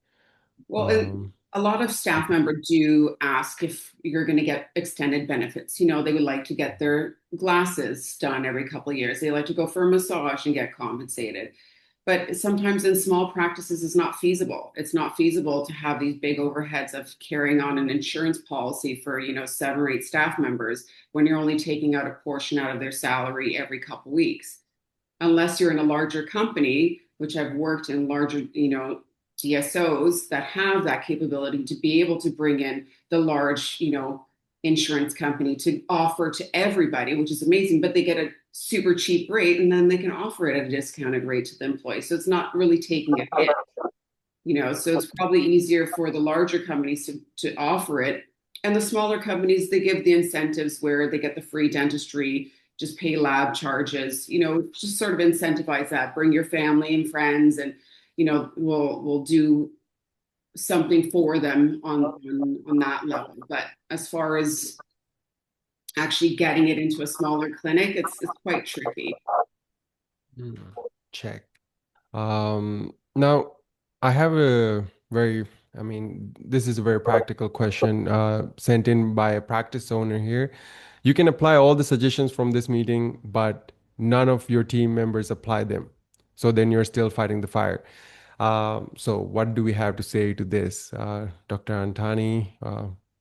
Well, um, a lot of staff members do ask if you're going to get extended benefits. They would like to get their glasses done every couple of years. They like to go for a massage and get compensated. But sometimes in small practices, it's not feasible. It's not feasible to have these big overheads of carrying on an insurance policy for, 7 or 8 staff members when you're only taking out a portion out of their salary every couple of weeks, unless you're in a larger company, which I've worked in larger, DSOs that have that capability to be able to bring in the large, insurance company to offer to everybody, which is amazing, but they get a super cheap rate and then they can offer it at a discounted rate to the employee. So it's not really taking a hit, so it's probably easier for the larger companies to offer it. And the smaller companies, they give the incentives where they get the free dentistry, just pay lab charges, just sort of incentivize that. Bring your family and friends, and we'll do something for them on that level. But as far as actually getting it into a smaller clinic, it's quite tricky. check. Now, I have a very I mean, this is a very practical question sent in by a practice owner here. You can apply all the suggestions from this meeting, but none of your team members apply them. So then you're still fighting the fire. So what do we have to say to this, Dr. Antani?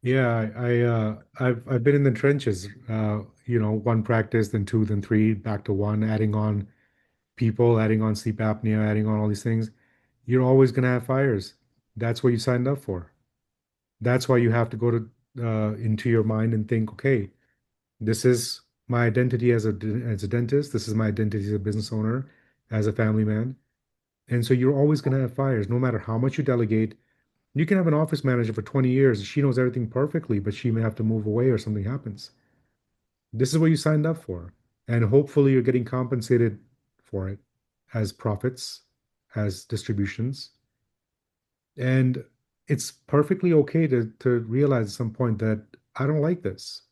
Yeah, I've been in the trenches. One practice, then two, then three, back to one, adding on people, adding on sleep apnea, adding on all these things. You're always going to have fires. That's what you signed up for. That's why you have to go to into your mind and think, okay, this is my identity as a dentist. This is my identity as a business owner, as a family man. And so you're always going to have fires, no matter how much you delegate. You can have an office manager for 20 years. She knows everything perfectly, but she may have to move away or something happens. This is what you signed up for. And hopefully you're getting compensated for it as profits, as distributions. And it's perfectly okay to realize at some point that I don't like this.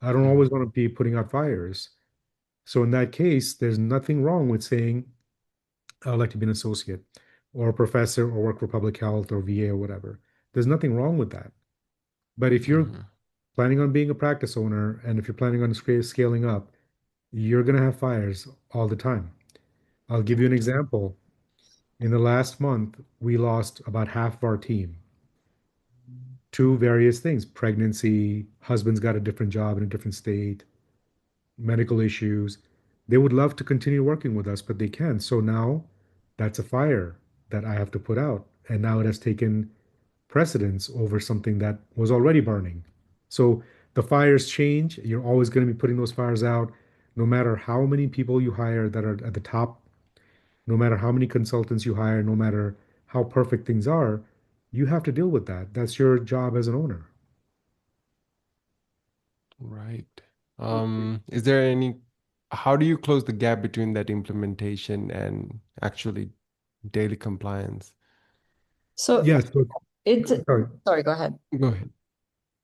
I don't always want to be putting out fires. So in that case, there's nothing wrong with saying, I'd like to be an associate or a professor or work for public health or VA or whatever. There's nothing wrong with that. But if you're Mhm. planning on being a practice owner and if you're planning on scaling up, you're going to have fires all the time. I'll give you an example. In the last month, we lost about half of our team to various things: pregnancy, husband's got a different job in a different state, medical issues. They would love to continue working with us, but they can't. So now that's a fire that I have to put out. And now it has taken precedence over something that was already burning. So the fires change. You're always going to be putting those fires out, no matter how many people you hire that are at the top, no matter how many consultants you hire, no matter how perfect things are, you have to deal with that. That's your job as an owner. Right. Is there any, how do you close the gap between that implementation and actually daily compliance? So Yes. So, it's, sorry. sorry, go ahead. Go ahead.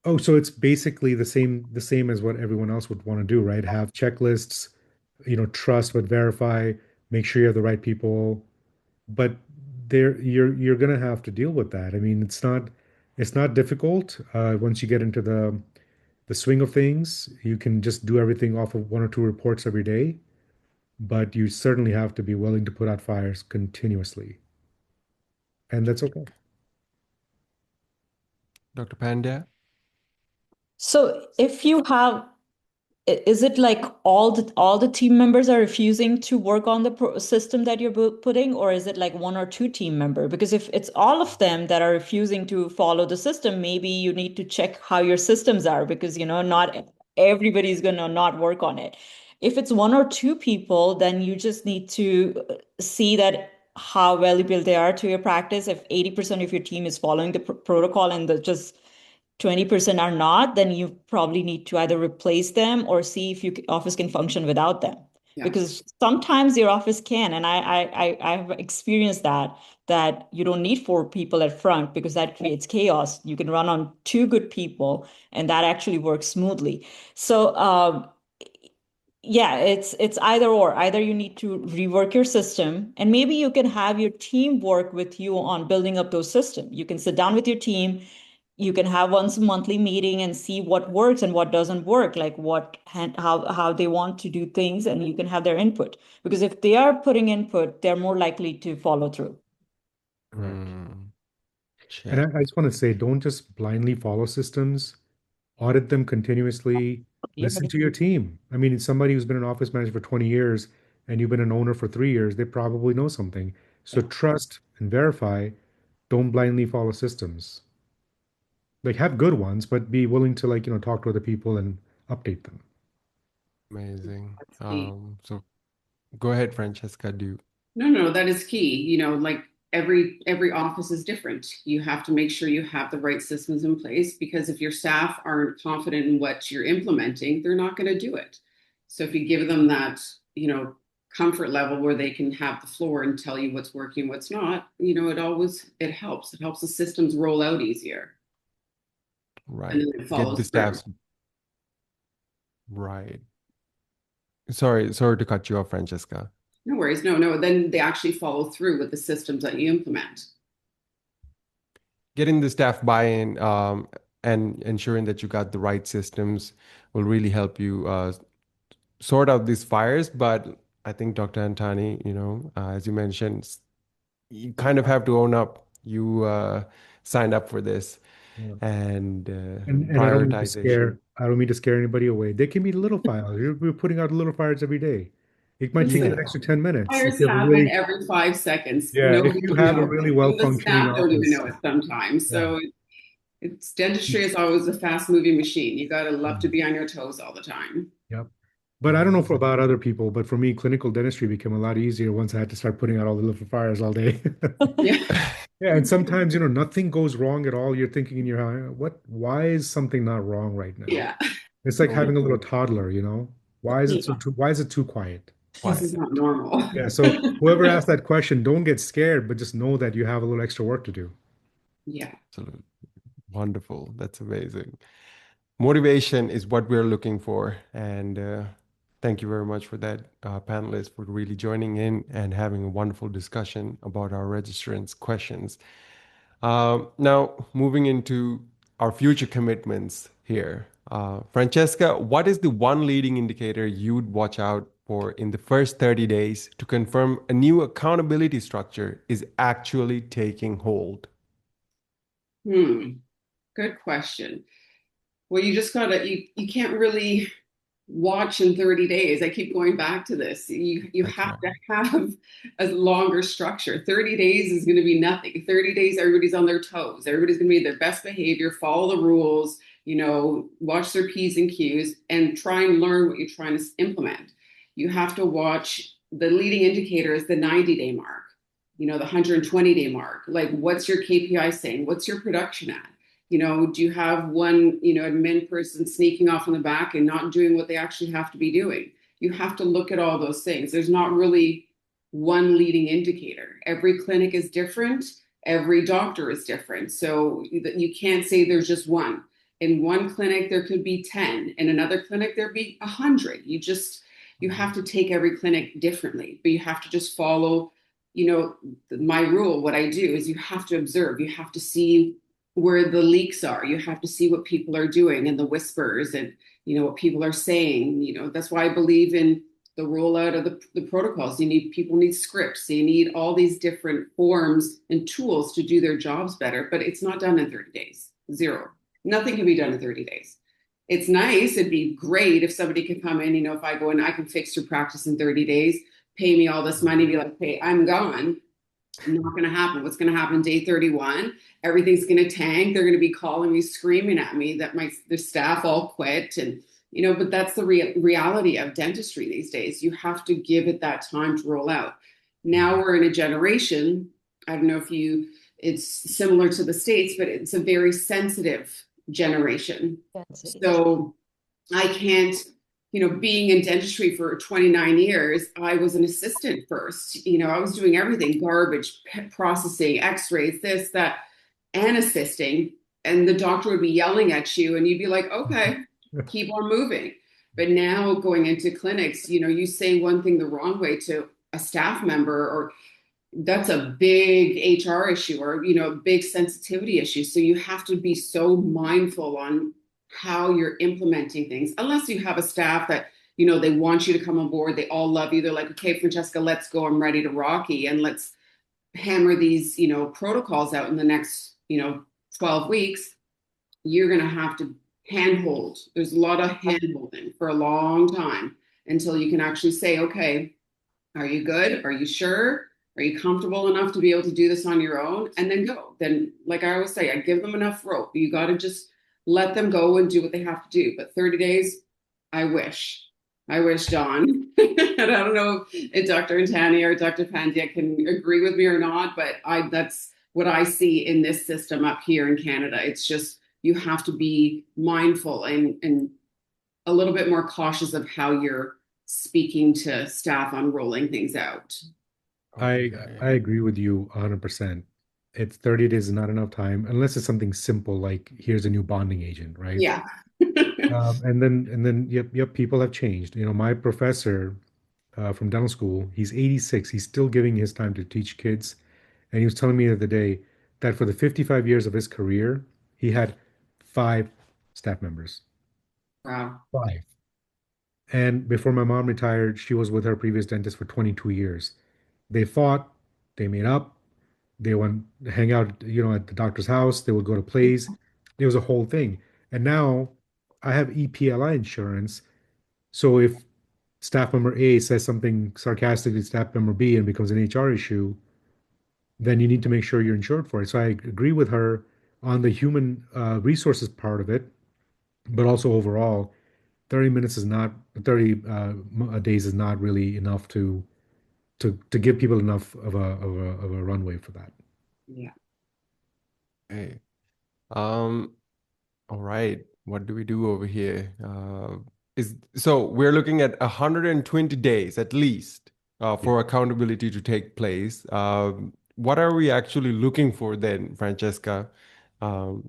Oh, so it's basically the same as what everyone else would want to do, right? Have checklists, trust but verify, make sure you have the right people. But you're gonna have to deal with that. I mean, it's not difficult. Once you get into the swing of things, you can just do everything off of one or two reports every day. But you certainly have to be willing to put out fires continuously, and that's okay. Dr. Pandya? So if you have is it like all the team members are refusing to work on the system that you're putting, or is it like one or two team member? Because if it's all of them that are refusing to follow the system, maybe you need to check how your systems are, because not everybody's gonna not work on it. If it's one or two people, then you just need to see that how valuable they are to your practice. If 80% of your team is following the protocol and the just 20% are not, then you probably need to either replace them or see if your office can function without them. Yes. Because sometimes your office can, and I've experienced that you don't need four people at front because that creates chaos. You can run on two good people, and that actually works smoothly. So yeah, it's either or. Either you need to rework your system, and maybe you can have your team work with you on building up those systems. You can sit down with your team, you can have once a monthly meeting and see what works and what doesn't work, like how they want to do things, and you can have their input. Because if they are putting input, they're more likely to follow through. Correct. Mm, And I, check. I just want to say, don't just blindly follow systems. Audit them continuously. Listen to your team. I mean, somebody who's been an office manager for 20 years and you've been an owner for 3 years, they probably know something. So Yeah. trust and verify. Don't blindly follow systems. Like have good ones, but be willing to talk to other people and update them. Amazing. That's key. So go ahead, Francesca. Do No, no, that is key. Like every office is different. You have to make sure you have the right systems in place, because if your staff aren't confident in what you're implementing, they're not going to do it. So if you give them that, comfort level where they can have the floor and tell you what's working, what's not, it helps. It helps the systems roll out easier, and right. then it Get the follows through. staffs right. Sorry to cut you off, Francesca. No worries. No, no. Then they actually follow through with the systems that you implement. getting the staff buy-in and ensuring that you got the right systems will really help you sort out these fires. But I think Dr. Antani, as you mentioned, you kind of have to own up. You signed up for this Yeah. and And prioritization. I don't mean to scare anybody away. They can be little files. We're putting out little fires every day. It might take Listen, you an Yeah, extra 10 minutes. If fires you have a happen really, every 5 seconds. yeah, if Nobody you have a knows. really Even the well-functioning staff don't even office, know it sometimes. yeah. So it's dentistry is always a fast moving machine. You got to love to be on your toes all the time. Yep. But I don't know for about other people, but for me, clinical dentistry became a lot easier once I had to start putting out all the little fires all day. Yeah. Yeah, and sometimes, nothing goes wrong at all. You're thinking in your mind, why is something not wrong right now? Yeah. It's like having a little toddler. Yeah. Why is it too quiet? This is not normal. Yeah, so whoever asked that question, don't get scared, but just know that you have a little extra work to do. Yeah. Absolutely. Wonderful. That's amazing. Motivation is what we're looking for. And thank you very much for that, panelists, for really joining in and having a wonderful discussion about our registrants' questions. Now, moving into our future commitments here. Francesca, what is the one leading indicator you'd watch out for in the first 30 days to confirm a new accountability structure is actually taking hold? Hmm. Good question. Well, you just gotta you can't really watch in 30 days. I keep going back to this. You That's have right. to have a longer structure. 30 days is going to be nothing. 30 days, everybody's on their toes. Everybody's going to be their best behavior, follow the rules, watch their P's and Q's and try and learn what you're trying to implement. You have to watch the leading indicator is the 90-day mark, the 120-day mark. Like, what's your KPI saying? What's your production at? Do you have one, admin person sneaking off in the back and not doing what they actually have to be doing? You have to look at all those things. There's not really one leading indicator. Every clinic is different. Every doctor is different. So you can't say there's just one. In one clinic, there could be 10. In another clinic, there'd be 100. You have to take every clinic differently, but you have to just follow, my rule. What I do is you have to observe. You have to see where the leaks are. You have to see what people are doing and the whispers and what people are saying. That's why I believe in the rollout of the protocols. People need scripts. You need all these different forms and tools to do their jobs better, but it's not done in 30 days. Zero. Nothing can be done in 30 days. It's nice. It'd be great if somebody could come in, if I go in, I can fix your practice in 30 days, pay me all this money, be like, hey, I'm gone. Not going to happen. What's going to happen day 31? Everything's going to tank. They're going to be calling me, screaming at me that the staff all quit. And, but that's the reality of dentistry these days. You have to give it that time to roll out. Now we're in a generation. I don't know if it's similar to the States, but it's a very sensitive generation. So I can't, being in dentistry for 29 years, I was an assistant first. I was doing everything, garbage, processing, x-rays, this, that, and assisting. And the doctor would be yelling at you and you'd be like, okay, keep on moving. But now going into clinics, you say one thing the wrong way to a staff member, or that's a big HR issue, or big sensitivity issue. So you have to be so mindful on how you're implementing things, unless you have a staff that they want you to come on board, they all love you, they're like, okay, Francesca, let's go, I'm ready to rocky, and let's hammer these protocols out in the next 12 weeks. You're going to have to handhold. There's a lot of handholding for a long time until you can actually say, okay, are you good? Are you sure? Are you comfortable enough to be able to do this on your own? And then go. Then, like I always say, I give them enough rope. You got to just let them go and do what they have to do. But 30 days, I wish. I wish, Don. And I don't know if Dr. Antani or Dr. Pandya can agree with me or not, but that's what I see in this system up here in Canada. It's just you have to be mindful and a little bit more cautious of how you're speaking to staff on rolling things out. I agree with you 100%. It's 30 days is not enough time unless it's something simple like here's a new bonding agent, right? Yeah. And then yep, people have changed. My professor from dental school, he's 86. He's still giving his time to teach kids. And he was telling me the other day, that for the 55 years of his career, he had five staff members. Wow. Five. And before my mom retired, she was with her previous dentist for 22 years. They fought, they made up, they went hang out, at the doctor's house, they would go to plays. It was a whole thing. And now I have EPLI insurance. So if staff member A says something sarcastically to staff member B and becomes an HR issue, then you need to make sure you're insured for it. So I agree with her on the human resources part of it, but also overall, 30 minutes is not 30 days is not really enough to give people enough of a runway for that. Yeah. Hey. Um, all right. What do we do over here? Is so we're looking at 120 days at least Yeah. for accountability to take place. What are we actually looking for then, Francesca? Um,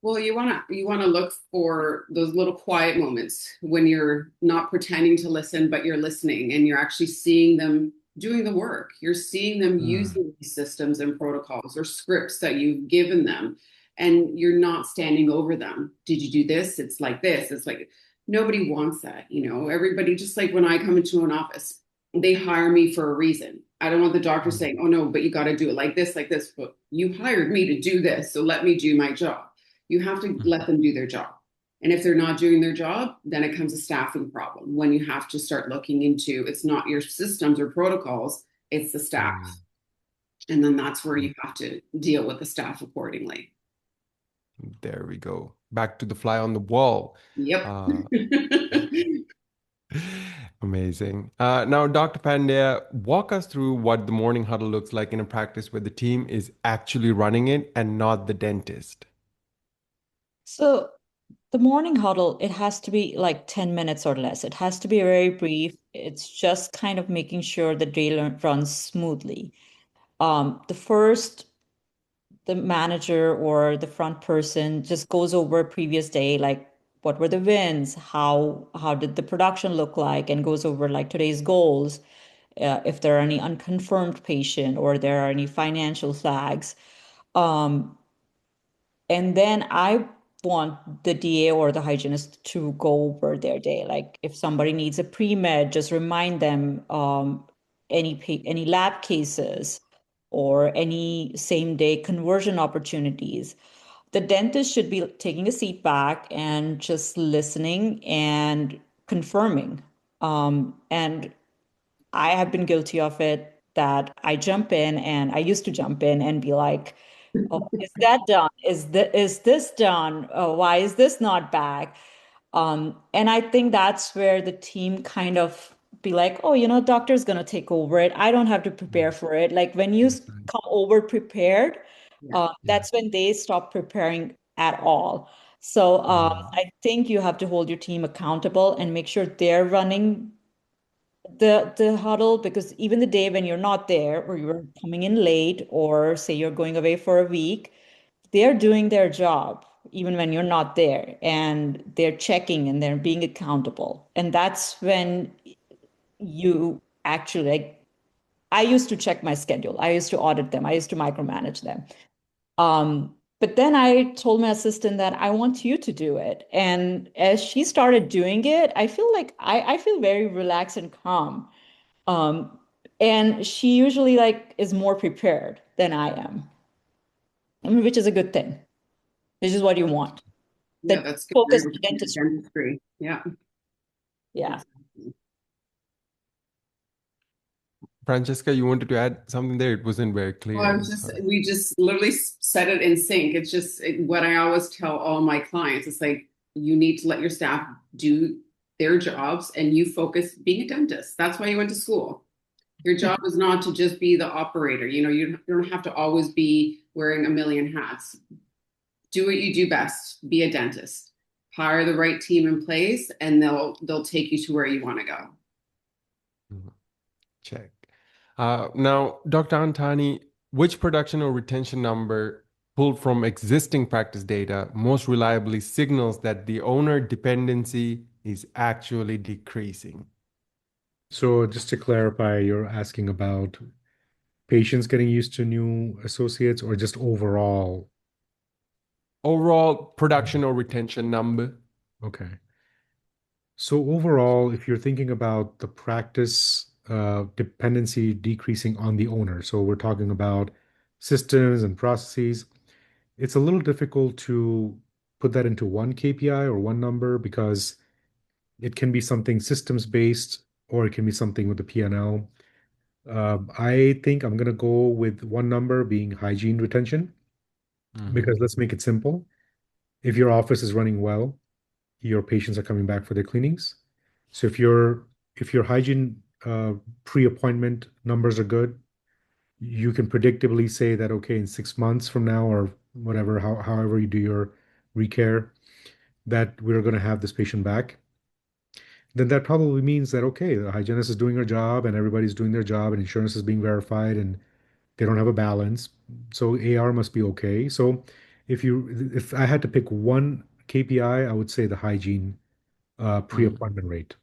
Well, you want to look for those little quiet moments when you're not pretending to listen, but you're listening and you're actually seeing them doing the work. You're seeing them mm, using these systems and protocols or scripts that you've given them, and you're not standing over them. Did you do this? It's like this. It's like nobody wants that, Everybody, just like when I come into an office, they hire me for a reason. I don't want the doctor saying, "Oh no, but you got to do it like this, like this." But you hired me to do this, so let me do my job. You have to mm, let them do their job. And if they're not doing their job, then it comes a staffing problem when you have to start looking into it's not your systems or protocols, it's the staff. mm, And then that's where mm. you have to deal with the staff accordingly. There we go. Back to the fly on the wall. Yep. Uh, Amazing. Now, Dr. Pandya, walk us through what the morning huddle looks like in a practice where the team is actually running it and not the dentist. So the morning huddle, it has to be like 10 minutes or less. It has to be very brief. It's just kind of making sure the day runs smoothly. The first, the manager or the front person just goes over previous day, like what were the wins, how did the production look like, and goes over like today's goals, if there are any unconfirmed patient or there are any financial flags. Um, and then I want the DA or the hygienist to go over their day. Like if somebody needs a pre-med, just remind them any lab cases or any same day conversion opportunities. The dentist should be taking a seat back and just listening and confirming. And I have been guilty of it that I jump in and I used to jump in and be like, oh, is that done? Is this done? Why is this not back? And I think that's where the team kind of be like, oh, doctor's gonna take over it. I don't have to prepare Mm, for it. Like when you that's right. come over prepared, Yeah. Yeah. that's when they stop preparing at all. So Mm, I think you have to hold your team accountable and make sure they're running the huddle, because even the day when you're not there or you're coming in late or say you're going away for a week, they're doing their job even when you're not there, and they're checking and they're being accountable. And that's when you actually, like, I used to check my schedule, I used to audit them, I used to micromanage them. But then I told my assistant that I want you to do it. And as she started doing it, I feel like I feel very relaxed and calm. Um, and she usually like is more prepared than I am. I mean, which is a good thing. Which is what you want. Yeah, That that's good. You're focus able on to do your dentistry. dentistry. Yeah. Yeah. Exactly. Francesca, you wanted to add something there? It wasn't very Well, I clear. was I'm just, sorry. we just literally set it in sync. It's just what I always tell all my clients. It's like you need to let your staff do their jobs and you focus being a dentist. That's why you went to school. Your job is not to just be the operator. You don't have to always be wearing a million hats. Do what you do best. Be a dentist. Hire the right team in place, and they'll take you to where you want to go. Mhm. Check. Now, Dr. Antani, which production or retention number pulled from existing practice data most reliably signals that the owner dependency is actually decreasing? So just to clarify, you're asking about patients getting used to new associates or just overall? Overall production or retention number. Okay. So overall, if you're thinking about the practice dependency decreasing on the owner, so we're talking about systems and processes, it's a little difficult to put that into one KPI or one number because it can be something systems based or it can be something with the P&L. I think I'm going to go with one number being hygiene retention Hmm. because let's make it simple. If your office is running well, your patients are coming back for their cleanings. So if your hygiene pre-appointment numbers are good, you can predictably say that okay, in 6 months from now or whatever, however you do your recare, that we're going to have this patient back. Then that probably means that okay, the hygienist is doing her job and everybody's doing their job and insurance is being verified and they don't have a balance. So AR must be okay. So if I had to pick one KPI, I would say the hygiene pre-appointment rate.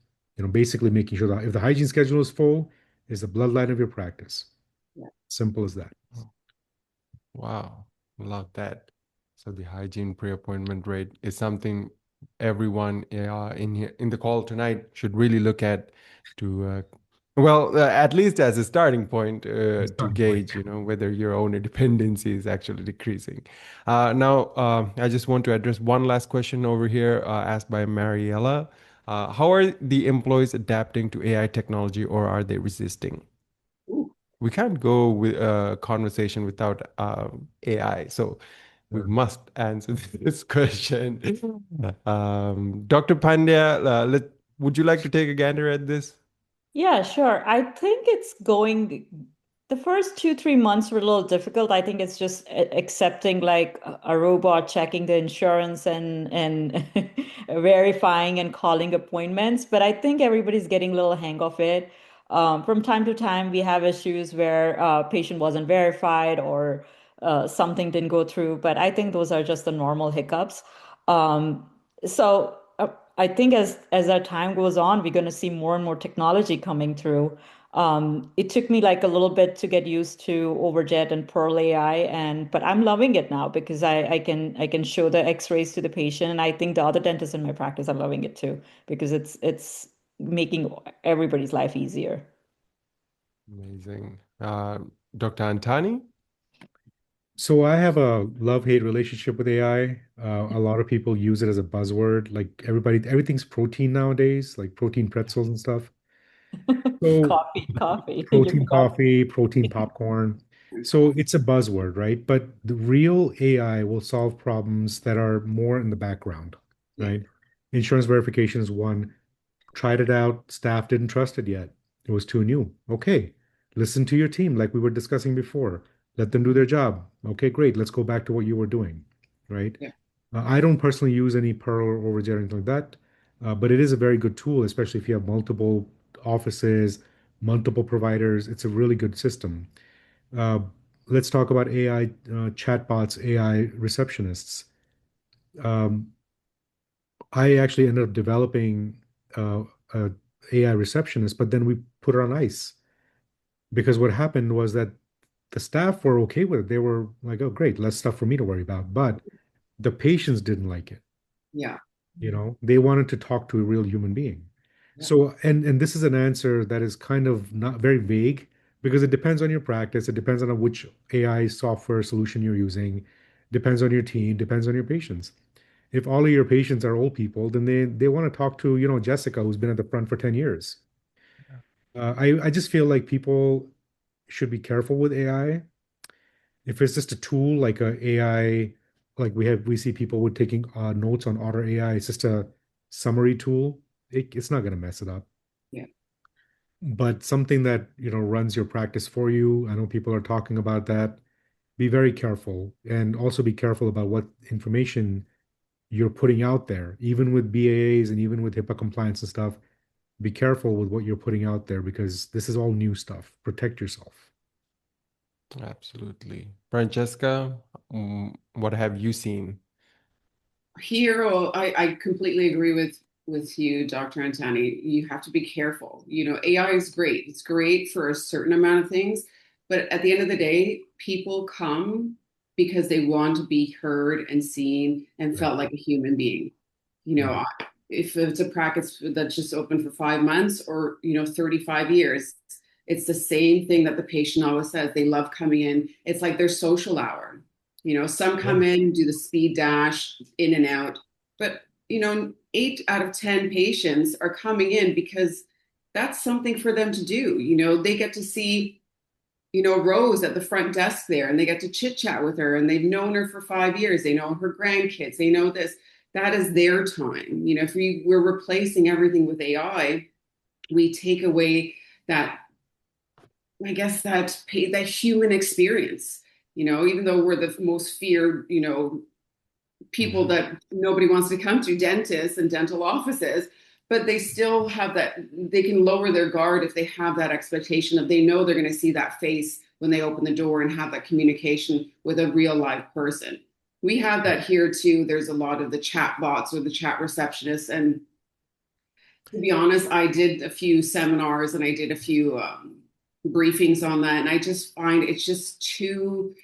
Basically making sure that if the hygiene schedule is full, is the bloodline of your practice. Yeah. Simple as that. Wow, love that. So the hygiene pre-appointment rate is something everyone in here in the call tonight should really look at to at least as a starting point to Starting point. gauge, whether your owner dependency is actually decreasing. Now, I just want to address one last question over here asked by Mariella. How are the employees adapting to AI technology, or are they resisting? Ooh, We can't go with a conversation without AI. So we Sure. must answer this question. Dr. Pandya, would you like to take a gander at this? Yeah, sure. I think it's going, the first 2, 3 months were a little difficult. I think it's just accepting like a robot checking the insurance and verifying and calling appointments. But I think everybody's getting a little hang of it. From time to time, we have issues where patient wasn't verified or something didn't go through. But I think those are just the normal hiccups. Um, so I think as our time goes on, we're going to see more and more technology coming through. It took me like a little bit to get used to Overjet and Pearl AI, and but I'm loving it now because I can show the X-rays to the patient, and I think the other dentists in my practice are loving it too because it's making everybody's life easier. Amazing. Dr. Antani? So I have a love-hate relationship with AI. A lot of people use it as a buzzword. Like everything's protein nowadays, like protein pretzels and stuff. So Coffee. Give me protein coffee. coffee, protein popcorn. So it's a buzzword, right? But the real AI will solve problems that are more in the background, yeah, right? Insurance verification is one. Tried it out, staff didn't trust it yet. It was too new. Okay, listen to your team like we were discussing before. Let them do their job. Okay, great. Let's go back to what you were doing, right? yeah, I don't personally use any Pearl or Overjet or anything like that, but it is a very good tool, especially if you have multiple offices, multiple providers. It's a really good system. Uh, let's talk about AI chatbots, AI receptionists. Um, I actually ended up developing a AI receptionist, but then we put her on ice because what happened was that the staff were okay with it. They were like, "Oh, great, less stuff for me to worry about." But the patients didn't like it. yeah, They wanted to talk to a real human being. yeah, So, and this is an answer that is kind of not very vague because it depends on your practice. It depends on which AI software solution you're using, depends on your team, depends on your patients. If all of your patients are old people, then they want to talk to, Jessica, who's been at the front for 10 years. I just feel like people should be careful with AI. If it's just a tool like a AI, like we see people with taking notes on Otter AI, it's just a summary tool. It's not going to mess it up. yeah. But something that, runs your practice for you. I know people are talking about that. Be very careful and also be careful about what information you're putting out there, even with BAAs and even with HIPAA compliance and stuff. Be careful with what you're putting out there because this is all new stuff. Protect yourself. Absolutely. Francesca, what have you seen? Here, I completely agree with you, Dr. Antani. You have to be careful. AI is great. It's great for a certain amount of things, But at the end of the day, people come because they want to be heard and seen and Right. felt like a human being. You know, Right. if it's a practice that's just open for 5 months or, 35 years, it's the same thing that the patient always says. They love coming in. It's like their social hour. Some Yeah. come in, do the speed dash in and out, but 8 out of 10 patients are coming in because that's something for them to do. They get to see Rose at the front desk there, and they get to chit chat with her, and they've known her for 5 years. They know her grandkids. They know this. That is their time. If we're replacing everything with AI, we take away that, I guess, that human experience. Even though we're the most feared, people Mhm. that nobody wants to come to, dentists and dental offices, but they still have that. They can lower their guard if they have that expectation of, they know they're going to see that face when they open the door and have that communication with a real live person. We have that here too. There's a lot of the chat bots or the chat receptionists, and to be honest, I did a few seminars and I did a few briefings on that, and I just find it's too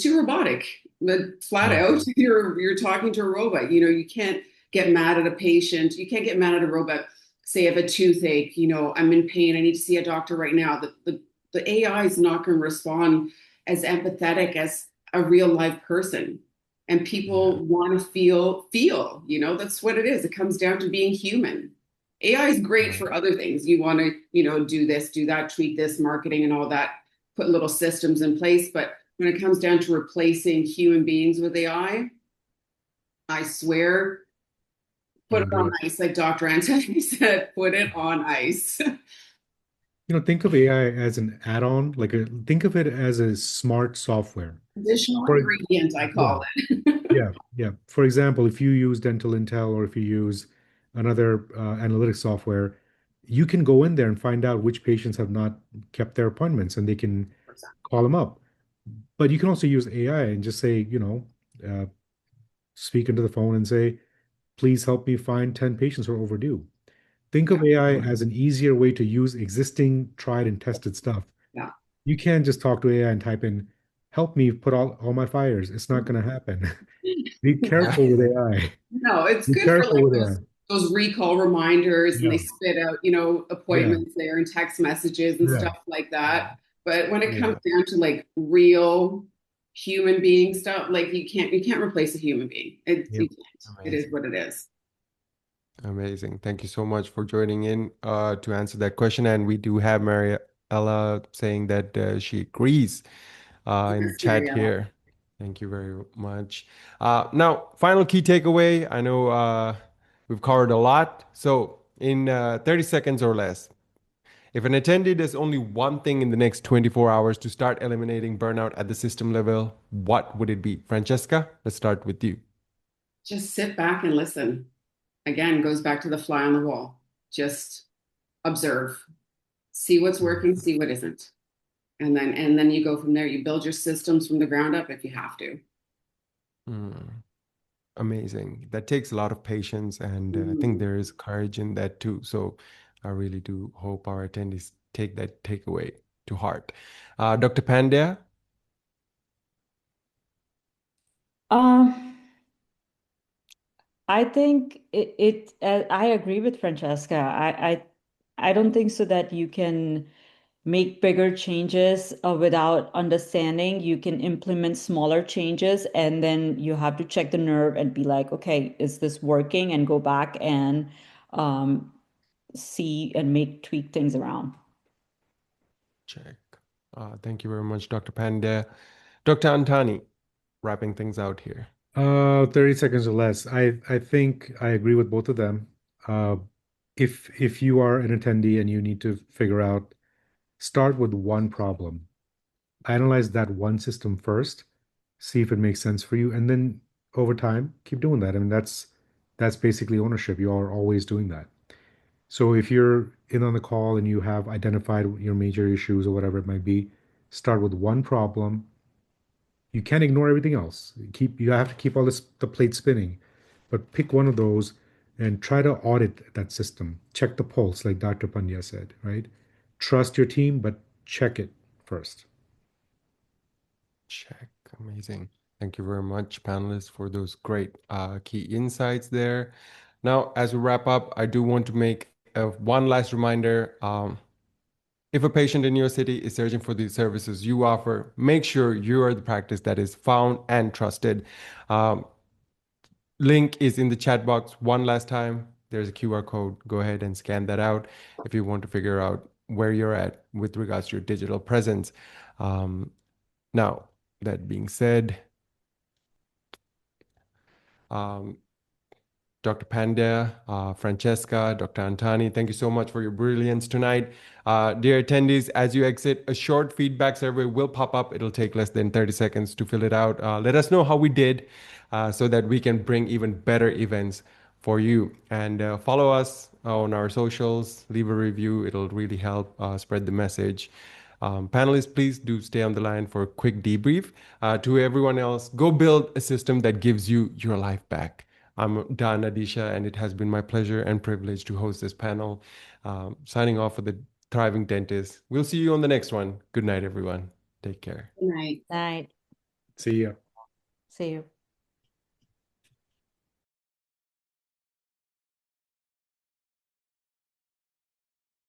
robotic. But flat out, Mhm. you're talking to a robot. You can't get mad at a patient. You can't get mad at a robot. Say, I have a toothache. I'm in pain. I need to see a doctor right now. The AI is not going to respond as empathetic as a real live person. And Yeah. people want to feel. That's what it is. It comes down to being human. AI is great Right. for other things. You want to, do this, do that, tweak this, marketing and all that, put little systems in place. But when it comes down to replacing human beings with I swear, put it Don't do on it. ice, like Dr. Antony said, put it on ice. Think of AI as an add-on, think of it as a smart software. Additional For ingredient, I yeah, call it. yeah, yeah. For example, if you use Dental Intel or if you use another analytics software, you can go in there and find out which patients have not kept their appointments, and they can call them up. But you can also use AI and just say, uh, speak into the phone and say, please help me find 10 patients who are overdue. Think Yeah, of AI as an easier way to use existing tried and tested stuff. yeah. You can't just talk to AI and type in, help me put all my fires. It's not going to happen. Be Yeah. careful with AI. No, it's Be good for careful like with those AI. those recall reminders, and they Yeah, spit out, yeah, appointments there and text messages and yeah, stuff like that. But when it comes Yeah. down to like real human being stuff, like you can't replace a human being. You yep. can't. It is Amazing. what it is. Amazing. Thank you so much for joining in to answer that question. And we do have Mariella saying that she agrees in the Yes, chat Mariella. here. Thank you very much. Now, final key takeaway. I know we've covered a lot. So, in 30 seconds or less, if an attendee does only one thing in the next 24 hours to start eliminating burnout at the system level, what would it be? Francesca, let's start with you. Just sit back and listen. Again, goes back to the fly on the wall. Just observe, see what's Mhm. working, see what isn't. And then you go from there. You build your systems from the ground up if you have to. Hmm. Amazing. That takes a lot of patience, and I think Mhm. there is courage in that too. So I really do hope our attendees take that takeaway to heart. Dr. Pandya, Um, I think I agree with Francesca. I don't think so that you can make bigger changes without understanding. You can implement smaller changes, and then you have to check the nerve and be like, okay, is this working? And go back and um, see and make tweak things around. check. Thank you very much, Dr. Pandya. Dr. Antani, wrapping things out here. 30 seconds or less. I think I agree with both of them. Uh, if you are an attendee and you need to figure out, start with one problem. Analyze that one system first, see if it makes sense for you, and then over time, keep doing that. I mean, that's basically ownership. You are always doing that. So if you're in on the call and you have identified your major issues or whatever it might be, start with one problem. You can't ignore everything else. You have to keep all the plate spinning, but pick one of those and try to audit that system. Check the pulse, like Dr. Pandya said, right? Trust your team, but check it first. Amazing. Thank you very much, panelists, for those great key insights there. Now, as we wrap up, I do want to make one last reminder. If a patient in your city is searching for the services you offer, make sure you are the practice that is found and trusted. Um, Link is in the chat box one last time. There's a QR code. Go ahead and scan that out if you want to figure out where you're at with regards to your digital presence. Um, Now, that being said, um, Dr. Pandya, Francesca, Dr. Antani, thank you so much for your brilliance tonight. Dear attendees, as you exit, a short feedback survey will pop up. It'll take less than 30 seconds to fill it out. Let us know how we did so that we can bring even better events for you. And follow us on our socials, leave a review. It'll really help spread the message. Panelists, please do stay on the line for a quick debrief. To everyone else, go build a system that gives you your life back. I'm Dan Adisha, and it has been my pleasure and privilege to host this panel. Signing off for the Thriving Dentist. We'll see you on the next one. Good night, everyone. Take care. Good night. Night. See ya. See you.